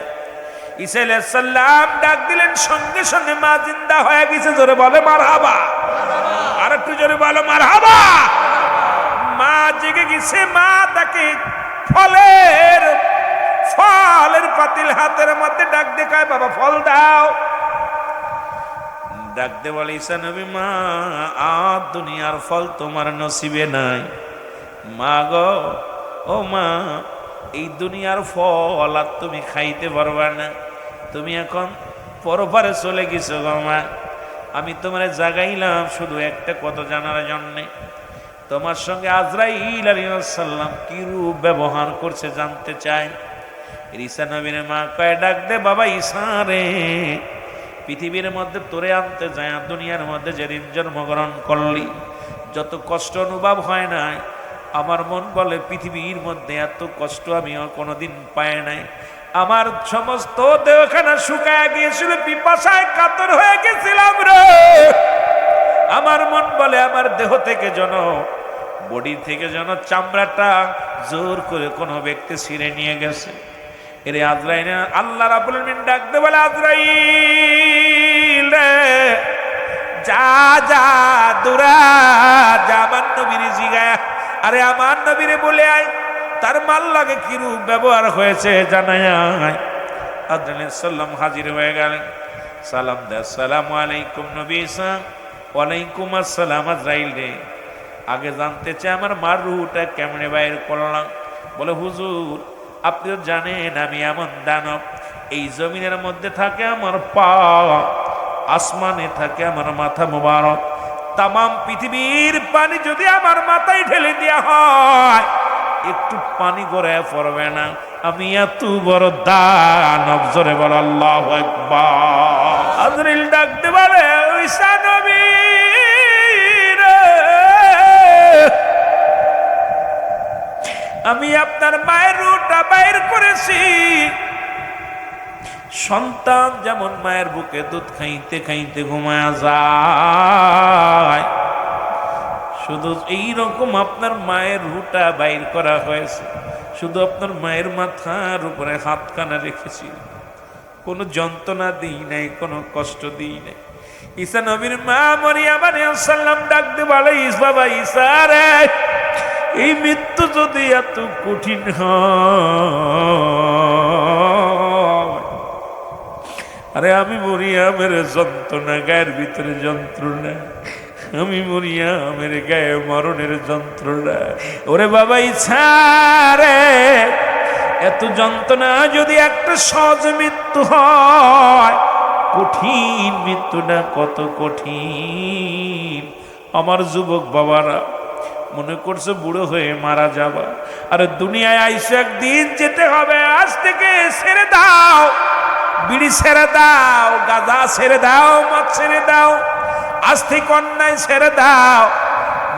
ঈসা আলাইহিস সালাম ডাক দিলেন, সঙ্গে সঙ্গে মা জিন্দা হয়ে গেছে। জোরে বলে মারহাবা, আর একটু জোরে বলো মারহাবা। মা জেগে গেছে। মা তাকে ফলের পাতিল হাতের মধ্যে ডাক দেখায়, বাবা ফল দাও। ডাকতে বলে ঈসা নবী, মা আর দুনিয়ার ফল তোমার নসিবে নাই। মা গো, ও মা, এই দুনিয়ার ফল আর তুমি খাইতে পারবা না, তুমি এখন পরপারে চলে গেছো গো মা। আমি তোমার জাগাইলাম শুধু একটা কথা জানার জন্যে, তোমার সঙ্গে আজরাইল আলাইহিস সালাম কি রূপ ব্যবহার করছে জানতে চাই। ঈসা নবীর মা কয়, ডাক দে বাবা ঈসা রে, পৃথিবীর মধ্যে তোরে আনতে যায়, দুনিয়ার মধ্যে যেদিন জন্মগ্রহণ করলি যত কষ্ট অনুভব হয় নাই, আমার মন বলে পৃথিবীর মধ্যে এত কষ্ট আমিও কোনোদিন পাই নাই। আমার সমস্ত দেহখানা শুকায় গিয়েছিল, পিপাসায় কাতর হয়ে গেছিলাম রে। আমার মন বলে আমার দেহ থেকে যেন, বডি থেকে যেন চামড়াটা জোর করে কোনো ব্যক্তি ছিঁড়ে নিয়ে গেছে। এরে আজরাইল, আল্লাহ রাব্বুল আলামিন ডাকতে বলে আজরাইল রে, যা যা দূরা যা, আমার নবীরে জিগায়া, আরে আমার নবীরে বলে আয় তার মাল লাগে কিরূপ ব্যবহার হয়েছে জানায় আয়। আজরাইল সাল্লাম হাজির হয়ে গেলেন, সালাম দে, আসসালামু আলাইকুম নবী ঈসা। ওয়ালাইকুম আসসালাম। আজরাইল রে, আগে জানতে চাই আমার মার রুহটা কেমনে বাইর করলাম? বলে হুজুর, আপনি তো জানেন আমি এমন দানব, এই জমিনের মধ্যে থাকে আমার পা, আসমানে থাকে আমার মাথা মোবারক। তাম পৃথিবীর পানি যদি আমার মাথায় ঢেলে দেওয়া হয়, একটু পানি গড়ায় পড়বে না। আমি এত বড় দানব। জোরে বল আল্লাহু আকবার। আজরাইল ডাকতে বলে, ঈসা নবী রে, আমি আপনার মায়ের রুহটা বাইর করেছি। সন্তান যেমন মায়ের বুকে দুধ খাইতে খাইতে ঘুমায়া যায়, শুধু এইরকম আপনার মায়ের রুহটা বাইর করা হয়েছে। শুধু আপনার মায়ের মাথার উপরে হাতখানা রেখেছি, কোনো যন্ত্রণা দিই নাই, কোনো কষ্ট দিই নাই। ঈসা নবীর মা মরিয়ম আলাইহিস সালাম ডাকতে বলে, বাবা ঈসা রে, এই মৃত্যু যদি এত কঠিন হয়, আরে আমি মরিয়মের যন্ত্রণা, গায়ের ভিতরে যন্ত্রণা, আমি মরিয়মের গায়ে মরণের যন্ত্রণা। ওরে বাবা ঈসা রে, এত যন্ত্রণা যদি একটা সহজ মৃত্যু হয়, কঠিন মৃত্যুটা কত কঠিন। আমার যুবক বাবারা মনে করছে বুড়ো হয়ে মারা যাবা, আরে দুনিয়ায় আইসে একদিন যেতে হবে। আজ থেকে ছেড়ে দাও, বিড়ি ছেড়ে দাও, গাঁজা ছেড়ে দাও, মদ ছেড়ে দাও, আজ থেকে অন্যায় ছেড়ে দাও,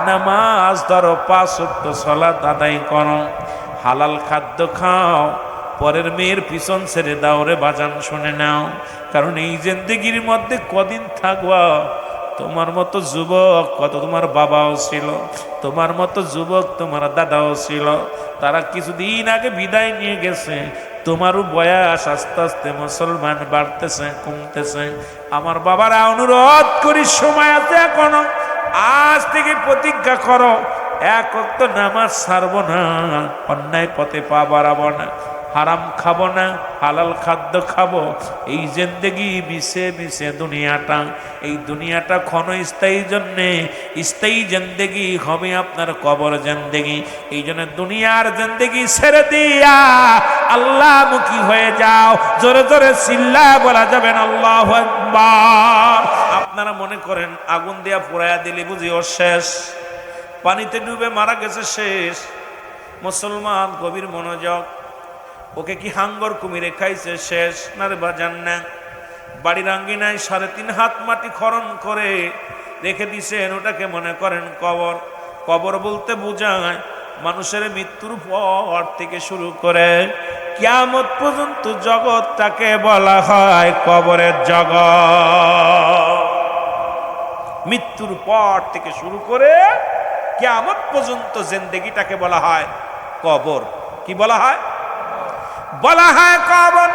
নামাজ ধরো, 5 ওয়াক্ত সালাত আদায় করো, হালাল খাদ্য খাও, পরের মেয়ের পিছন ছেড়ে দাও রে বাজান। শুনে নাও, কারণ এই জিন্দেগির মধ্যে কদিন থাকবা। তোমার মতো যুবক কত তোমার বাবাও ছিল, তোমার মতো যুবক তোমার দাদাও ছিল, তারা কিছুদিন আগে বিদায় নিয়ে গেছে। তোমারও বয়স আস্তে আস্তে মুসলমান বাড়তেছে, কমতেছে। আমার বাবারা অনুরোধ করি, সময় আছে এখনো, আজ থেকে প্রতিজ্ঞা করো, 1 ওয়াক্ত নামাজ ছাড়বো না, অন্যায় পথে পা বাড়াবো না। হারাম খাবো না, হালাল খাদ্য খাবো। এই জিন্দেগি মিশে মিশে দুনিয়াটা, এই দুনিয়াটা ক্ষণস্থায়ী জন্যে, স্থায়ী জিন্দেগি হবে আপনার কবর জিন্দেগি। এই জন্য দুনিয়ার জিন্দেগি ছেড়ে দিয়া আল্লাহমুখী হয়ে যাও। জোরে জোরে চিল্লা বলা যাবেন আল্লাহু আকবার। আপনারা মনে করেন আগুন দিয়া পোড়ায়া দিলে বুঝি ওর শেষ, পানিতে ডুবে মারা গেছে শেষ। মুসলমান গভীর মনোযোগ, ওকে কি হাঙ্গর কুমিরে খাইছে শেষ? না রে বাজান না। বাড়ির আঙ্গিনায় 3.5 হাত মাটি খনন করে রেখে দিছেন, ওটাকে মনে করেন কবর। কবর বলতে বোঝায় মানুষের মৃত্যুর পর থেকে শুরু করে কিয়ামত পর্যন্ত জগৎটাকে বলা হয় কবরের জগৎ। মৃত্যুর পর থেকে শুরু করে কিয়ামত পর্যন্ত জিন্দেগিটাকে বলা হয় কবর। কি বলা হয়? বলা হয় কবর।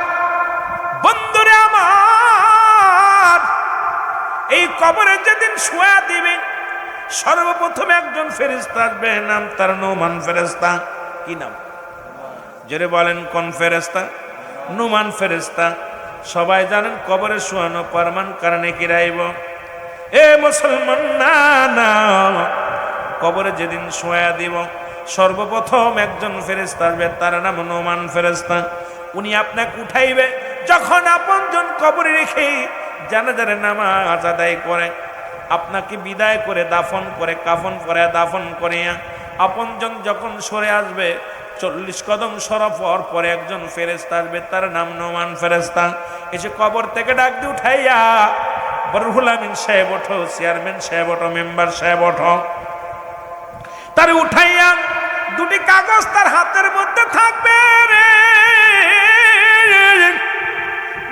বন্ধুরে আমার, এই কবরে যেদিন শোয়া দিবে, সর্বপ্রথম একজন ফেরেশতা আসবে, নাম তার নুমান ফেরেশতা। কি নাম? জোরে বলেন কোন ফেরেশতা? নুমান ফেরেশতা। সবাই জানেন কবরে শোয়ানো পারমান কারণে কি রাইব। এ মুসলমান না না, কবরে যেদিন শোয়া দিব সর্বপ্রথম একজন ফেরেশতা আসবে, তার নাম নুমান ফেরেশতা। উনি আপনাকে উঠাইবে। যখন আপনজন কবরে রেখে জানাজার নামাজ আদায় করে, আপনাকে বিদায় করে দাফন করে, কাফন করে দাফন করে, আপনজন যখন সরে আসবে 40 কদম সরাফর পরে একজন ফেরেশতা আসবে, তার নাম নুমান ফেরেশতা। এসে কবর থেকে ডাক দিয়ে উঠাইয়া, বরহুল আমিন সাহেব ওঠো, চেয়ারম্যান সাহেব ওঠো, মেম্বার সাহেব ওঠো, তার উঠাইয়া দুটি কাগজ তার হাতের মধ্যে থাকবে রে।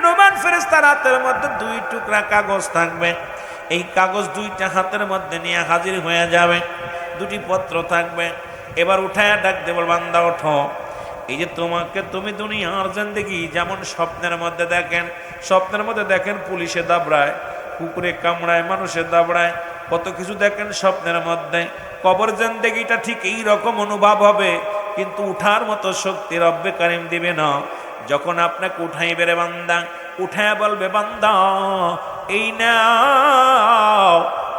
নুমান ফেরেশতার হাতের মধ্যে 2 টুকরা কাগজ থাকবে। এই কাগজ 2টা হাতের মধ্যে নিয়ে হাজির হয়ে যাবে। 2টি পত্র থাকবে। এবার উঠাইয়া ডাক দেব, বান্দা ওঠো। এই যে তোমাকে, তুমি দুনিয়ার জিন্দেগি যেমন স্বপ্নের মধ্যে দেখেন, স্বপ্নের মধ্যে দেখেন পুলিশে দাবড়ায়, কুকুরে কামড়ায়, মানুষের দাবড়ায়, কত কিছু দেখেন স্বপ্নের মধ্যে। কবর জিন্দেগিটা ঠিক এই রকম অনুভব হবে, কিন্তু উঠার মতো শক্তি রব্বে কারিম দিবে না। যখন আপনাকে উঠাইবে রে বান্দা, উঠায় বলবে বান্দা এই নাও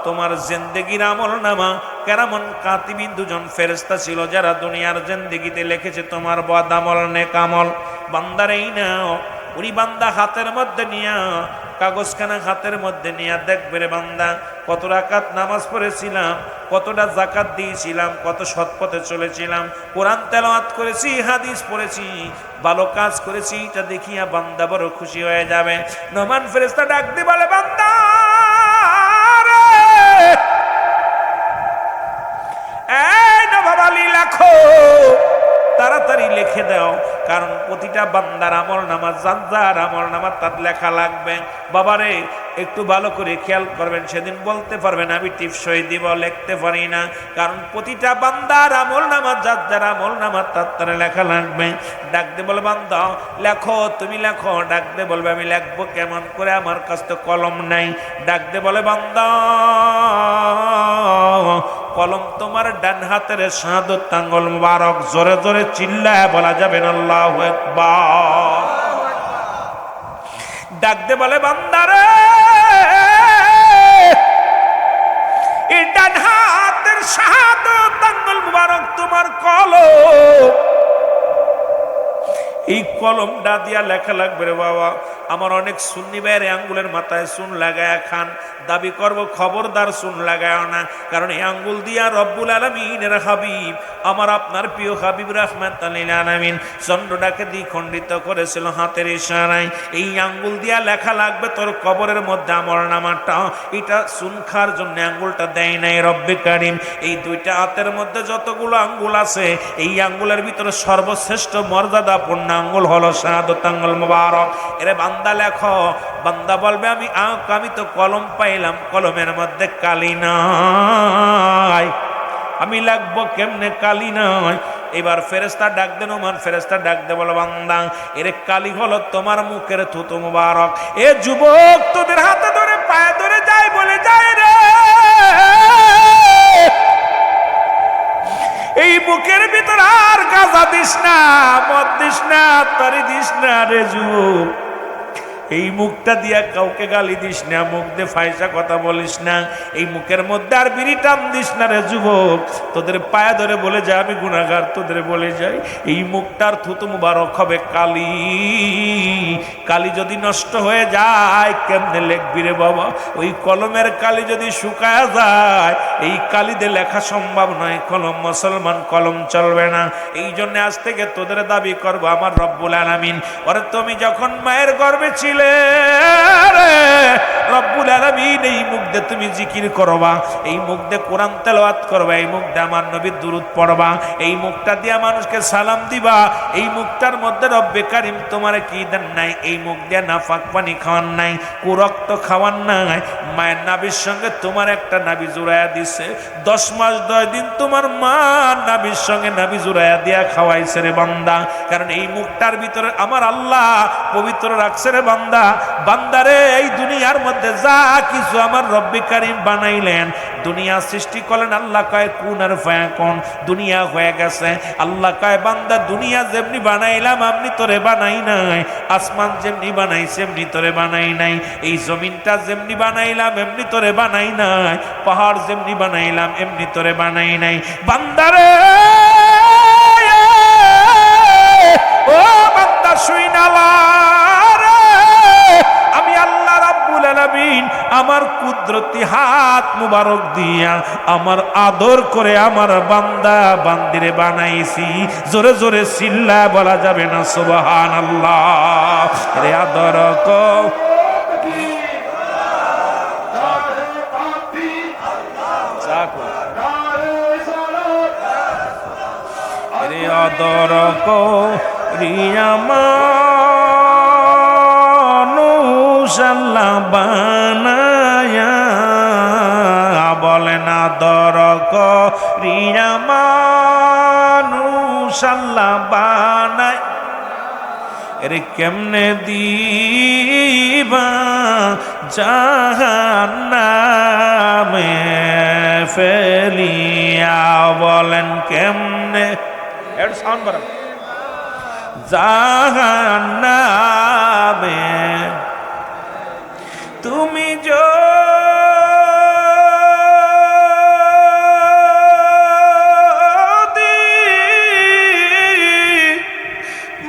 তোমার জিন্দেগির আমল নামা। কেরামন কাতিবিন 2জন ফেরেশতা ছিল যারা দুনিয়ার জিন্দেগিতে লিখেছে তোমার বদ আমল নেক আমল। বান্দার এই নাও। উনি বান্দা হাতের মধ্যে নিয়া, কাগজখানা হাতের মধ্যে নিয়ে দেখবে রে বান্দা কত রাকাত নামাজ পড়েছিলাম, কতটা যাকাত দিয়েছিলাম, কত সৎপথে চলেছিলাম, কোরআন তেলাওয়াত করেছি, হাদিস পড়েছি, ভালো কাজ করেছি। এটা দেখিয়া বান্দা বড় খুশি হয়ে যাবে। নুমান ফেরেশতা ডাক দিয়ে বলে বান্দা রে, এই নবাব আলী লেখো, তাড়াতাড়ি লিখে দাও, কারণ প্রতিটা বান্দার আমল নামা, যার আমল নামা তার লেখা লাগবে। বাবারে একটু ভালো করে খেয়াল করবেন, সেদিন বলতে পারবেন আমি টিপসই দিব, লিখতে পারি না, কারণ প্রতিটা বান্দার আমল নামা, যার আমল নামা তার লেখা লাগবে। ডাক দে বলে বান্দা লেখো, তুমি লেখো। ডাক দে বলবে আমি লিখবো কেমন করে, আমার কাছে তো কলম নাই। ডাক দে বলে বান্দা কলম তোমার ডান হাতের শাহাদত আঙ্গুল মুবারক। জোরে জোরে চিল্লায় বলা যাবেন আল্লাহু আকবার। ডাক দে বলে বান্দারে এই ডান হাতের শাহাদত আঙ্গুল মুবারক তোমার কলম, এই কলমটা দিয়া লেখা লাগবে রে বাবা। আমার অনেক সুন্নি ভাইয়ের আঙ্গুলের মাথায় চুন লাগায়া খান, দাবি করব খবরদার চুন লাগায় না, কারণ এই আঙ্গুল দিয়া রব্বুল আলামিনের হাবিব, আমার আপনার প্রিয় হাবিব রাহমাতুল লিল আলামিন চন্দ্রটাকে দ্বিখণ্ডিত করেছিল হাতের ইশারায়। এই আঙ্গুল দিয়া লেখা লাগবে তোর কবরের মধ্যে আমল নামাটা। এটা চুন খাওয়ার জন্য আঙ্গুলটা দেয় নাই রব্বে কারিম। এই 2টা হাতের মধ্যে যতগুলো আঙ্গুল আছে, এই আঙ্গুলের ভিতরে সর্বশ্রেষ্ঠ মর্যাদাপূর্ণ আঙ্গুল হলো শাহাদত আঙ্গুল মুবারক। এরে বান্দা লেখো। বান্দা বলবে আমি তো কলম পাইলাম, কলমের মধ্যে কালি নাই, আমি লাগবো কেমনে, কালি নাই। এবার ফেরেশতা ডাক দেন, নুমান ফেরেশতা ডাক দে বলো বান্দা এরে কালি হলো তোমার মুখের থুতু মুবারক। এ যুবক তোদের হাতে ধরে পায়ে ধরে যায় বলে যায় রে, এই বুকের ভিতর আর গাজা দিস না, মদ দিস না, তারি দিস না রে যুবক। এই মুখটা দিয়া কাউকে গালি দিস না, মুখ দিয়ে ফায়সা কথা বলিস না, এই মুখের মধ্যে আর বিড়ি টান দিস না রে যুবক। তোদের পায়ে ধরে বলে যায় আমি গুনাহগার, তোদের বলে যাই এই মুখটার থুতু মুবারক হবে কালি। কালি যদি নষ্ট হয়ে যায় কেমনে লিখবি রে বাবা? ওই কলমের কালি যদি শুকায় যায় এই কালি দিয়ে লেখা সম্ভব নয়। কলম মুসলমান, কলম চলবে না। এই জন্য আজ থেকে তোদের দাবি করবো আমার রব্বুল আলামিন, ওরে তুমি যখন মায়ের গর্ভে ছিলে রব্বুল আলামিন এই মুখ দিয়ে তুমি জিকির করবা, এই মুখ দিয়ে কোরআন তেলাওয়াত করবা, এই মুখ দিয়ে আমার নবীর দুরূদ পড়বা, এই মুখটা দিয়ে মানুষকে সালাম দিবা। এই মুখটার মধ্যে রব্বে কারিম তোমার কি দেন নাই? এই মুখ দিয়ে নাফাক পানি খাওয়ান নাই, কুরক্ত খাওয়ান নাই। মায়ের নাভির সঙ্গে তোমার একটা নাভি জুড়াইয়া দিছে, 10 মাস 10 দিন তোমার মা নাভির সঙ্গে নাভি জুড়াইয়া দিয়া খাওয়াইছে রে বান্দা। কারণ এই মুখটার ভিতরে আমার আল্লাহ পবিত্র রাখছে রে বান্দা। বান্দারে এই দুনিয়ার মধ্যে যা কিছু আমার রব্বে কারিম বানাইলেন, দুনিয়া সৃষ্টি করলেন, আল্লাহ কয় কুন আর ফায়াকুন, দুনিয়া হয়ে গেছে। আল্লাহ কয় বান্দা দুনিয়া যেমনি বানাইলাম আমি তোরে বানাই নাই, আসমান যেমনি বানাইছি এমনি তোরে বানাই নাই, এই জমিনটা যেমনি বানাইলাম এমনি তোরে বানাই নাই, পাহাড় যেমনি বানাইলাম এমনি তোরে বানাই নাই। বান্দারে ও বান্দা শুই নালা, আমি আল্লাহ রাব্বুল আলামিন আমার কুদরতি হাত মুবারক দিয়া আমার আদর করে আমার বান্দা বান্দিরে বানাইছি। জোরে জোরে চিল্লা বলা যাবে না সুবহানাল্লাহ। রে আদর কো রে আদর কো রিয়ামা আল্লাহ বানায়া, বলেন আদর করিয়া মানুষ আল্লাহ বানায়। এর কেমনে দিবা জাহান্নামে ফেলিয়া, বলেন কেমনে সাউন্ড বাড়ান, জাহান্নামে তুমি যদি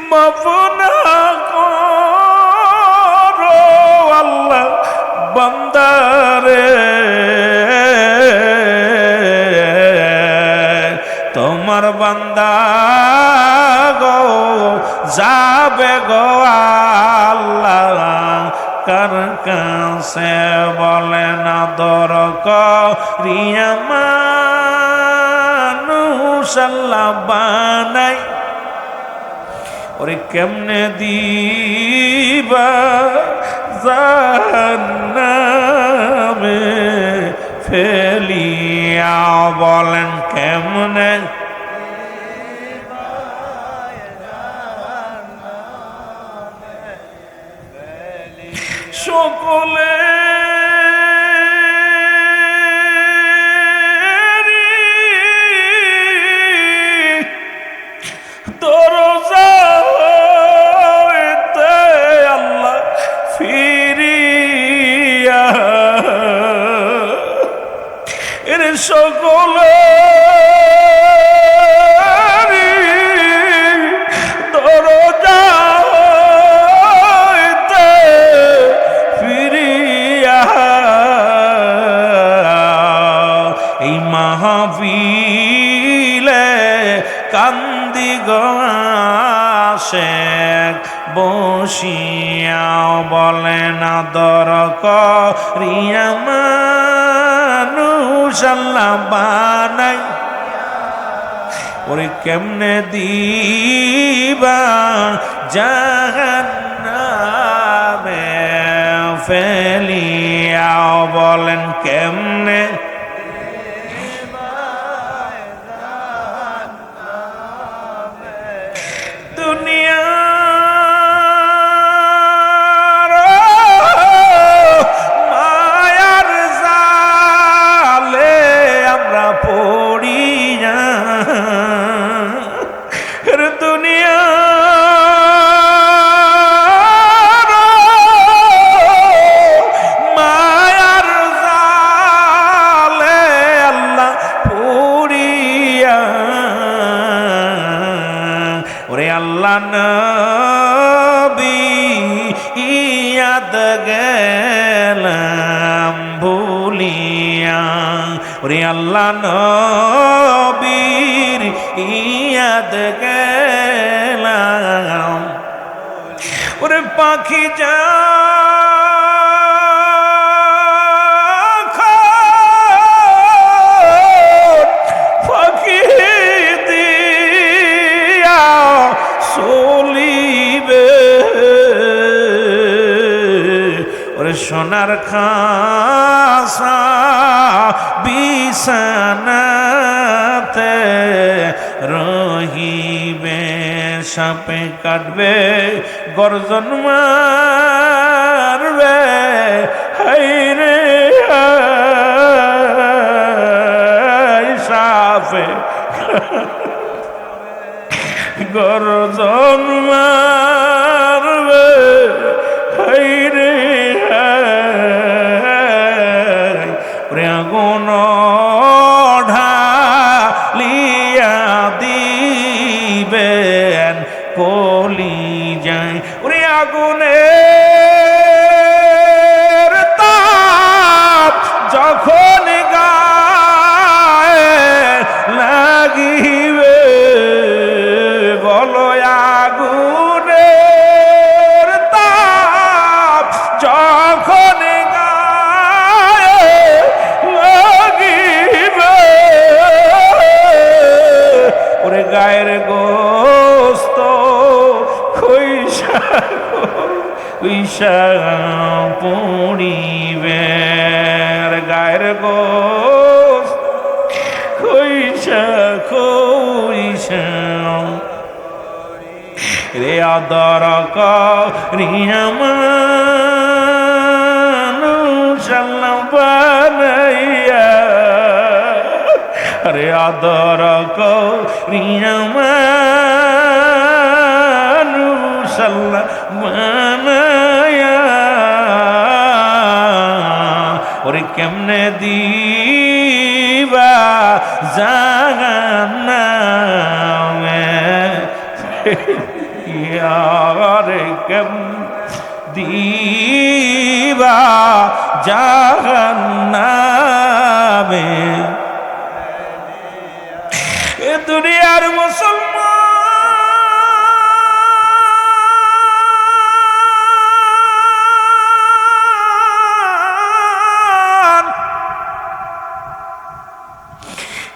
মাফ না করো আল্লাহ বান্দারে, তোমার বান্দা গো যাবে গো আল্লাহ কার কাছে, বলেন আদর করিয়া মানুষ আল্লাহ বানাই। ওরে কেমনে দিবা জাহান্নামে ফেলিয়া, বলেন কেমনে সকলে দরজাতে আল্লাহ ফিরিয়া, এর সকলে কান্দি গাশেক বসিয়া, বলেন আদর করিয়া মানুষ আল্লাহ বানাই। ওরে কেমনে দিবা জাহান্নামে ফেলিয়া, বলেন কেমনে মায়ার জালে আমরা পড়ি না। আল্লাহ নবী ইয়াদ গেলাম ভুলিয়া, ওরে আল্লাহ নবীর ইয়াদ গেলাম, ওরে পাখি যা সোনার খাসা বিছানাতে রহিবে, সাপে কাটবে গর্জন মারবে, হায়রে সাপে গর্জন মারবে, হায়রে আগুন ঢালিয়া দিবেন কলি যায়, ওরে আগুনের তাপ যখন গায়ে লাগিবে, বলো আগুনের তাপ যখন গায়ের গোস্ত খুইসা পুড়িবে, গায়ের গোস্ত খুইসা রে আদর করিয়ামানুষ বানাইয়া, রে আদর করিয়ামানুষ বানাইয়া, ওরে কেমনে দিবা জাহান্নামে, রে কেম দিবা জাহান্নামে, এ দুনিয়ার মুসলমান,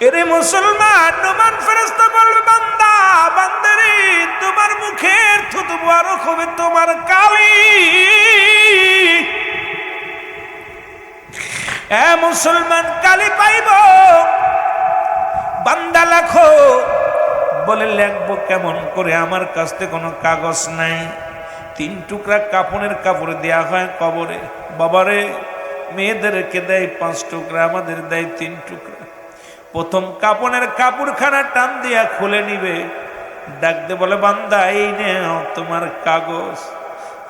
এরে মুসলমান নুমান ফেরেশতা বলবে, বান্দা বান্দারে তোমার মুখের থুতু মুবারক হবে তোমার কালি, এ মুসলমান কালি পাইব, বান্দা লেখো, বলে লেখবো কেমন করে, আমার কাছে কোনো কাগজ নাই, 3 টুকরা কাপড়ের কাপড় দেয়া হয় কবরে, বাবারে মেয়েদেরকে দেয় 5 টুকরা, আমাদের দেয় 3 টুকরা, প্রথম কাপড়ের কাপড়খানা টান দিয়া খুলে নিবে, ডাকতে বলে বান্দা এই নেও তোমার কাগজ,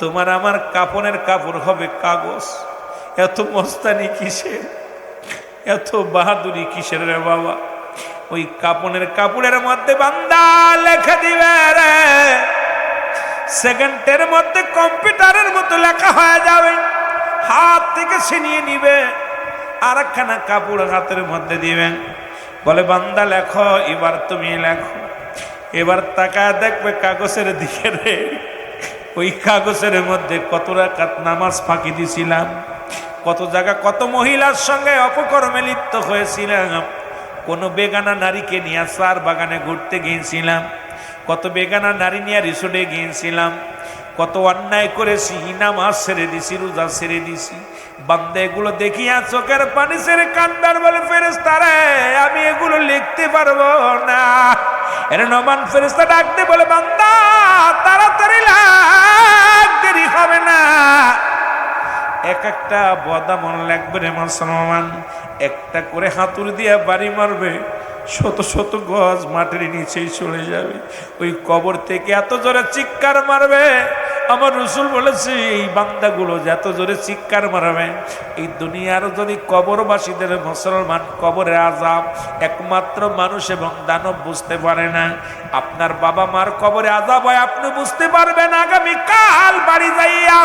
তোমার আমার কাপড়ের কাপড় হবে কাগজ, এত মস্তানি কিসের, এত বাহাদুরি কিসের রে বাবা, ওই কাপড়ের কাপড়ের মধ্যে বান্দা লেখা দিবে রে, সেকেন্ডের মধ্যে কম্পিউটারের মতো লেখা হয়ে যাবে, হাত থেকে ছিনিয়ে নিবে, আর একখানা কাপড় হাতের মধ্যে দিবেন, বলে বান্দা লেখো, এবার তুমি লেখো, এবার তাকায় দেখবে কাগজের দিকে রে, ওই কাগজের মধ্যে কত রাকাত নামাজ ফাঁকি দিছিলাম, কত জায়গা কত মহিলার সঙ্গে অপকর্মে লিপ্ত হয়েছিলাম, কোন বেগানা নারীকে নিয়ে সার বাগানে ঘুরতে গিয়েছিলাম, কত বেগানা নারী নিয়ে রিসোর্টে গিয়েছিলাম, কত অন্যায় করেছি, নামাজ ছেড়ে দিছি, রোজা ছেড়ে দিছি, বান্দা এগুলো দেখিয়া চোখের পানি ছেড়ে কান্দার বলে ফেরেশতারে আমি এগুলো লিখতে পারবো না, এর নমান ফেরেশতা ডাকতে বলে বান্দা তাড়াতাড়ি লেখ, দেরি হবে না, এক একটা বদামন লাগবে রে মুসলমান, একটা করে হাতুড়ি দিয়ে বাড়ি মারবে, শত শত গজ মাটির নিচেই চলে যাবে, ওই কবর থেকে এত জোরে চিৎকার মারবে, আমার রাসূল বলেছে এই বান্দাগুলো যত জোরে চিৎকার মারবে, এই দুনিয়ার যদি কবরবাসীদের মুসলমান কবরের আযাব একমাত্র মানুষ এবং দানব বুঝতে পারে না। আপনার বাবা মার কবরে আযাব হয় আপনি বুঝতে পারবেন আগামীকাল বাড়ি যাইয়া,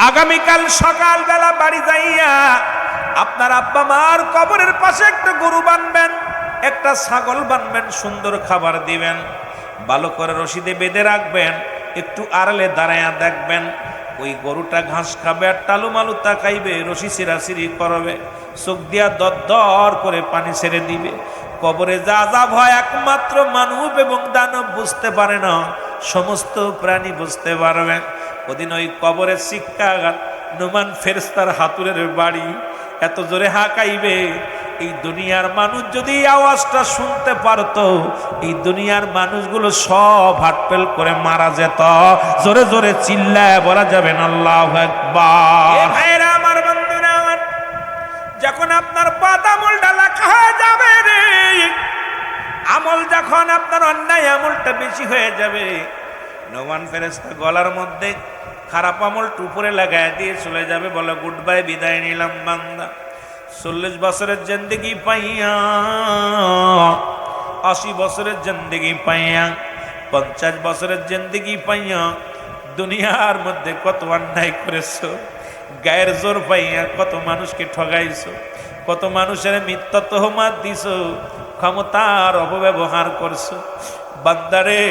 আগামীকাল সকালবেলা বাড়ি যাইয়া আপনার আব্বা মার কবরের পাশে একটা গরু বানবেন, একটা ছাগল বানবেন, সুন্দর খাবার দিবেন, ভালো করে রশিদে বেঁধে রাখবেন, একটু আড়ালে দাঁড়ায়া দেখবেন ওই গরুটা ঘাস খাবে আর টালুমালু তাকাইবে, রশি ছিঁড়াছিঁড়ি করবে, চোখ দিয়া দর করে পানি ছেড়ে দিবে। কবরে যা আযাব হয় একমাত্র মানব এবং দানব বুঝতে পারে না, সমস্ত প্রাণী বুঝতে পারবে। ওদিন ওই কবরের শিক্ষাঘাত নুমান ফেরেশতার হাতুড়ের বাড়ি এত জোরে হাঁকাইবে, এই দুনিয়ার মানুষ যদি এই আওয়াজটা শুনতে পারতো এই দুনিয়ার মানুষগুলো সব হাটপেল করে মারা যেত। জোরে জোরে চিল্লায় বলা যাবে না আল্লাহু আকবার। ভাইরা আমার, বন্ধুরা আমার, যখন আপনার পাত আমলটা লেখা হয়ে যাবে রে, আমল যখন আপনার অন্যায় আমলটা বেশি হয়ে যাবে, নোমান ফেরেশতা গলার মধ্যে খারাপ আমলটা উপরে লাগায় দিয়ে চলে যাবে, বলে গুড বাই, বিদায় নিলাম বান্দা। 40 বছরের জিন্দেগি পাইয়া, 80 বছরের জিন্দেগি পাইয়া, 50 বছরের জিন্দেগি পাইয়া দুনিয়ার মধ্যে কত অন্যায় করেছো, গায়ের জোর পাইয়া কত মানুষকে ঠগাইছো, কত মানুষের মিথ্যা তহমাত দিছো, ক্ষমতার অপব্যবহার করছো। বান্দারে,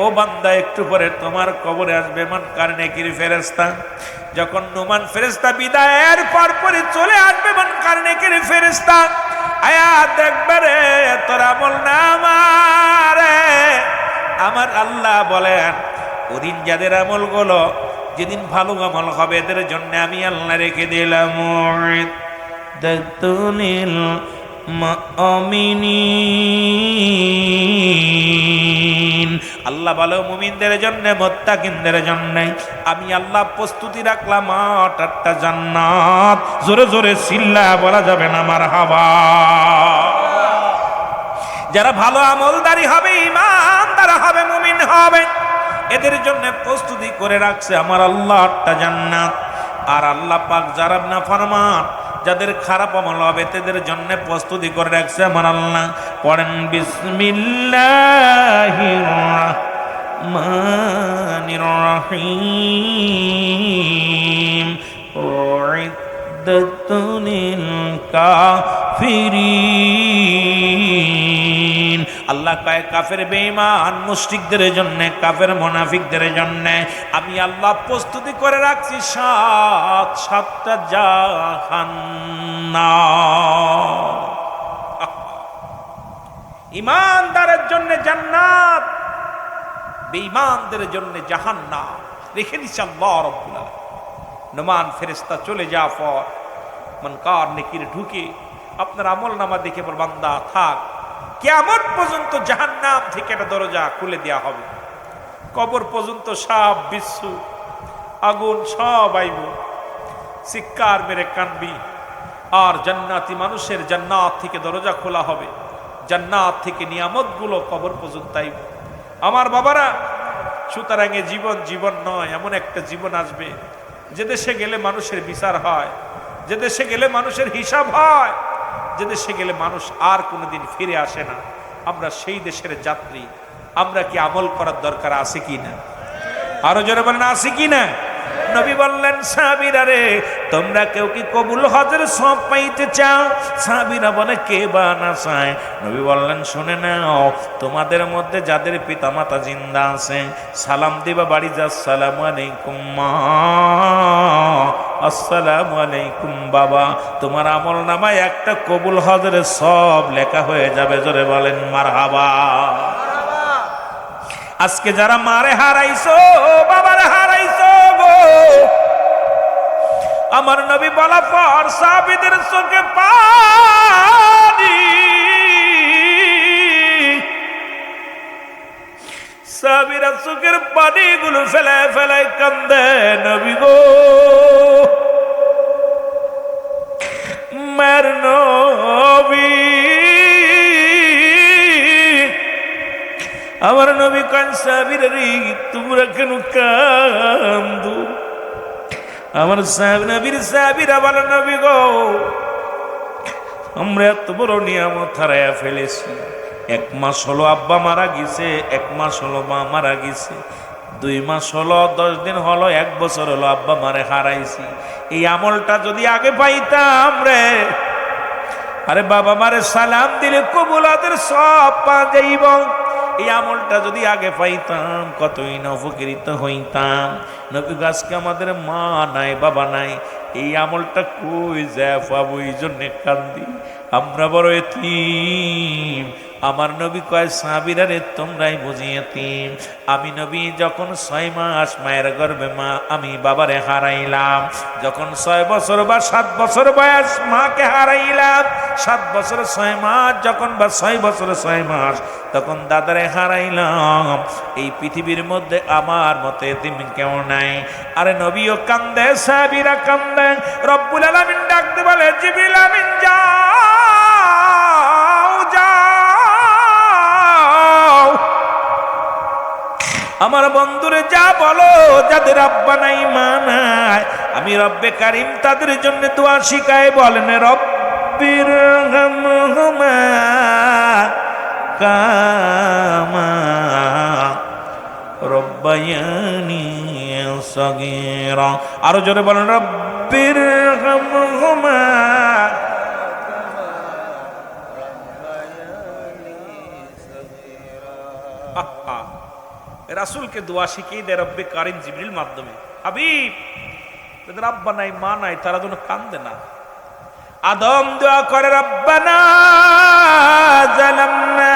ও বান্দা, একটু পরে তোমার কবরে আসবে মুনকার নেকির ফেরেশতা। যখন নুমান ফেরেশতা বিদায়ের পরপরই চলে আসবে মুনকার নেকির ফেরেশতা, আয়া দেখবে রে তোর আমল নামা রে। আমার আল্লাহ বলেন ওদিন যাদের আমল গুলো, যেদিন ভালো আমল হবে এদের জন্য আমি আল্লাহ রেখে দিলাম মুইদ্দাতুনিল মুমিনিন। আল্লাহ বলে মুমিনদের জন্য, মুত্তাকিনদের জন্য আমি আল্লাহ প্রস্তুতি রাখলাম 8টা জান্নাত। জোরে জোরে চিল্লা বলা যাবে না মারহাবা। যারা ভালো আমলদারি হবে, ঈমানদার হবে, মুমিন হবে, এদের জন্য প্রস্তুতি করে রাখছে আমার আল্লাহ 8টা জান্নাত। আর আল্লাহ পাক যারা নাফরমান, যাদের খারাপ আমল হবে তাদের জন্য প্রস্তুতি করে রাখছে আমার আল্লাহ। পড়েন বিসমিল্লাহির রাহমানির রহিম। উইদ্দাতুনিল কাফিরিন। আল্লাহ কয় কাফের বেঈমান মুশরিকদের জন্য, কাফের মুনাফিকদের জন্য আমি আল্লাহ প্রস্তুতি করে রাখছি 7টা জাহান্নাম। ঈমানদারের জন্য জান্নাত, বেঈমানদের জন্য জাহান্নাম রেখে দিয়েছে আল্লাহ রাব্বুল আলামিন। নোমান ফেরেশতা চলে যাওয়ার পর মুনকার নেকির ঢুকে আপনার আমলনামা দেখে বল, বান্দা থাক, কিয়ামত পর্যন্ত জাহান্নাম থেকে একটা দরজা খুলে দেওয়া হবে। কবর পর্যন্ত সাপ বিচ্ছু আগুন সব আইব, চিৎকার মেরে কানবি। আর জান্নাতি মানুষের জান্নাত থেকে দরজা খোলা হবে, জান্নাত থেকে নিয়ামতগুলো কবর পর্যন্ত আইব। আমার বাবারা, সুতরাং এ জীবন জীবন নয়, এমন একটা জীবন আসবে যে দেশে গেলে মানুষের বিচার হয়, যে দেশে গেলে মানুষের হিসাব হয়, যে দেশে গেলে মানুষ আর কোনোদিন ফিরে আসে না। আমরা সেই দেশের যাত্রী। আমরা কি আমল করার দরকার আছে কি না? আরো জোরে বলেন আছে কি না? নবী বললেন, সাহাবীরা রে, তোমরা কেউ কি কবুল হজের সওয়াব পাইতে চাও? সাহাবীরা বলে, কে বা না চায়? নবী বললেন, শুনে নাও, তোমাদের মধ্যে যাদের পিতামাতা জিন্দা আছে সালাম দিবা বাড়ি যা, আসসালামু আলাইকুম মা, আসসালামু আলাইকুম বাবা। তোমার আমল নামায় একটা কবুল হজের সওয়াব লেখা হয়ে যাবে। জোরে বলেন মারহাবা। আজকে যারা মারে হারাইছো, বাবারে হারাইছো গো, আমার নবী বলা পর সাহাবীদের চোখে পানি, সাহাবীরা চোখের পানিগুলো ফেলায় ফেলায় কান্দে, নবী গো মের নবী, আমার নবী কয় সাহাবীরা রে তোমরা কেন কান্দো? আমার নবীর সাহাবীরা বলে নবী গো আমরা এত বড় নিয়ামত হারাইয়া ফেলেছি। 1 মাস হলো আব্বা মারা গেছে, 1 মাস হলো মা মারা গেছে, 2 মাস হলো, 10 দিন হলো, 1 বছর হলো আব্বা মারে হারাইছি। এই আমলটা যদি আগে পাইতাম রে, আরে বাবা মারে সালাম দিলে কবুলাদের সব পা যাইব। এই আমলটা যদি আগে পাইতাম কতই না উপকৃত হইতাম। নবী আজকে আমাদের মা নাই বাবা নাই, এই আমলটা কই যায় পাবো? এই জন্যে কান্দি, আমরা বড় এতিম। আমার নবী কয় সাহাবীরা রে তোমরাই বুঝি এতিম। আমি নবী যখন 6 মাস মায়ের গর্ভে মা আমি বাবারে হারাইলাম, যখন 6 বছর বা 7 বছর বয়স মাকে হারাইলাম, 7 বছর 6 মাস যখন বা 6 বছর 6 মাস তখন দাদারে হারাইলাম। এই পৃথিবীর মধ্যে আমার মতে এতিম কেউ নাই। আরে নবীও কান্দে, সাহাবীরা কান্দে। রব্বুল আলামিন ডাকতে বলে জিবরিল আমিন যাও যাও আমার বন্ধুরে যা বলো যাদের আব্বা নাই মা নাই, আমি রব্বে কারিম তাদের জন্য দোয়া শিখায়। বলেন রব্বির হামহুমা কামা রব্বায়ানি সগীরা। আরো জোরে বলেন রব্বির হামহুমা। রাসূলকে দোয়া শিখিয়ে দেয় রব্বে কারিম জিবরিল মাধ্যমে। হাবিব যাদের আব্বা নাই মা নাই তারা যেন কান্দে না। আদম দোয়া করে রব্বানা জালামনা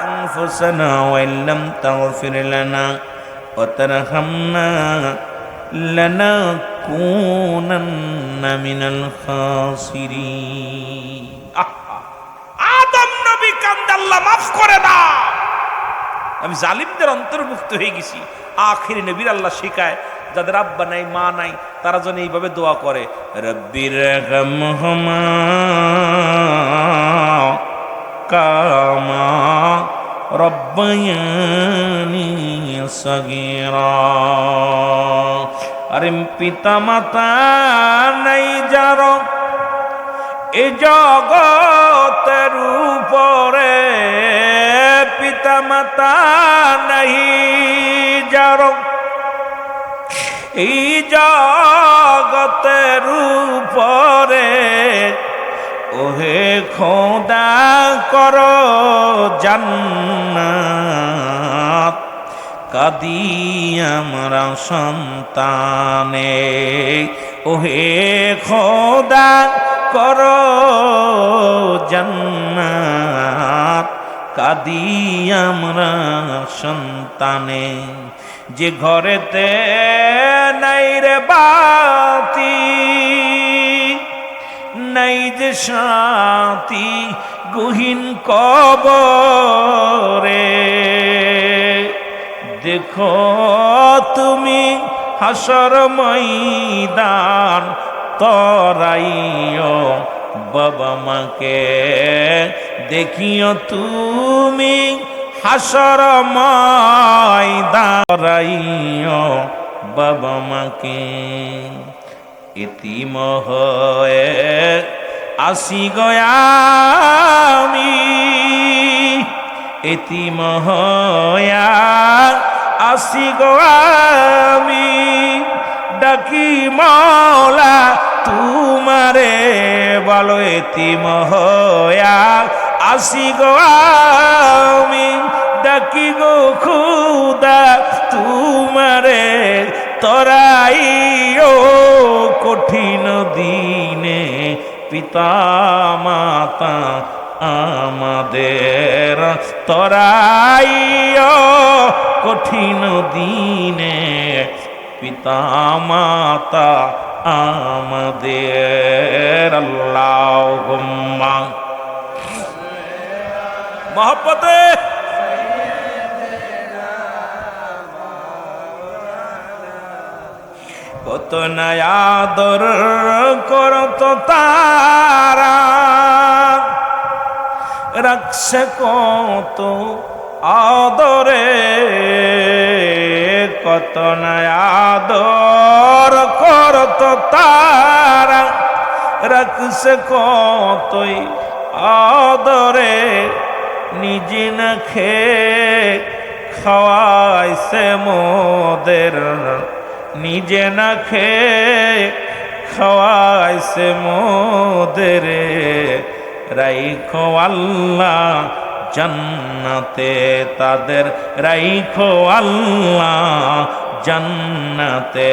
আনফুসানা ওয়া ইল্লাম তাগফির লানা ওয়া তারহামনা লানাকুনান্না মিনাল খাসিরিন। আদম নবী কান্দে আল্লাহ মাফ করে দাও, আমি জালিমদের অন্তর্ভুক্ত হয়ে গেছি। আখির নবীর আল্লাহ শিখায় যাদের আব্বা নাই মা নাই তারা যেন এইভাবে দোয়া করে রব্বির হামহুমা কামা রব্বায়ানি সগীরা। আরে পিতা মাতা নাই যার এ জগতের উপরে, পিতা মাতা নাই যার এই জগতের উপরে, ওহে খোদা কর জান্নাত কাদি আমরা সন্তানে, ওহে খোদা কর জান্নাত কাদি আমরা সন্তানে। যে ঘরেতে নাই রে বাতি নাই যে শান্তি গহীন কবরে, দেখো তুমি হাসর ময়দান তরাইও বাবা মাকে, দেখিও তুমি হাসর ময়দান তরাইও বাবা মাকে। এতিম হয়ে আসি গয়ামি, এতিম হয়া আসি গয়ামি, ডাকি মাওলা তুমারে বলো এতিম হয়া আসি গয়ামি, ডাকি গো খুদা তুমারে তরাইও কঠিন দিনে পিতা মাতা আমাদের তরাইও কঠিন দিনে পিতা মাতা আমাদের। আল্লাহুম্মা মহব্বতে কত নয়াদর করত তারা, রাখছে কত আদরে কত না আদর করত তারা, রাখছে কতই আদরে, নিজে না খেয়ে খাওয়াইছে মোদের, নিজে না খেয়ে খাওয়াইছে মোদের। রাইখো আল্লাহ জান্নাতে তাদের, রাইখো আল্লাহ জান্নাতে।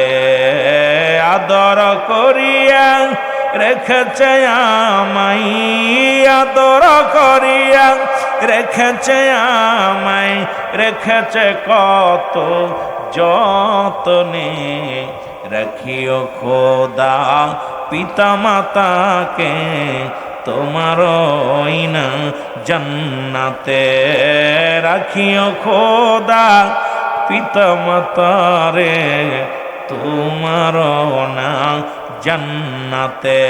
আদর করিয়া রেখেছে আমায়, আদর করিয়া রেখেছে আমায়, রেখেছে কত যতনে। রাখিও খোদা পিতা মাতাকে তোমার না জান্নাতে, রাখিও খোদা পিতা মাতারে তোমার না জান্নাতে।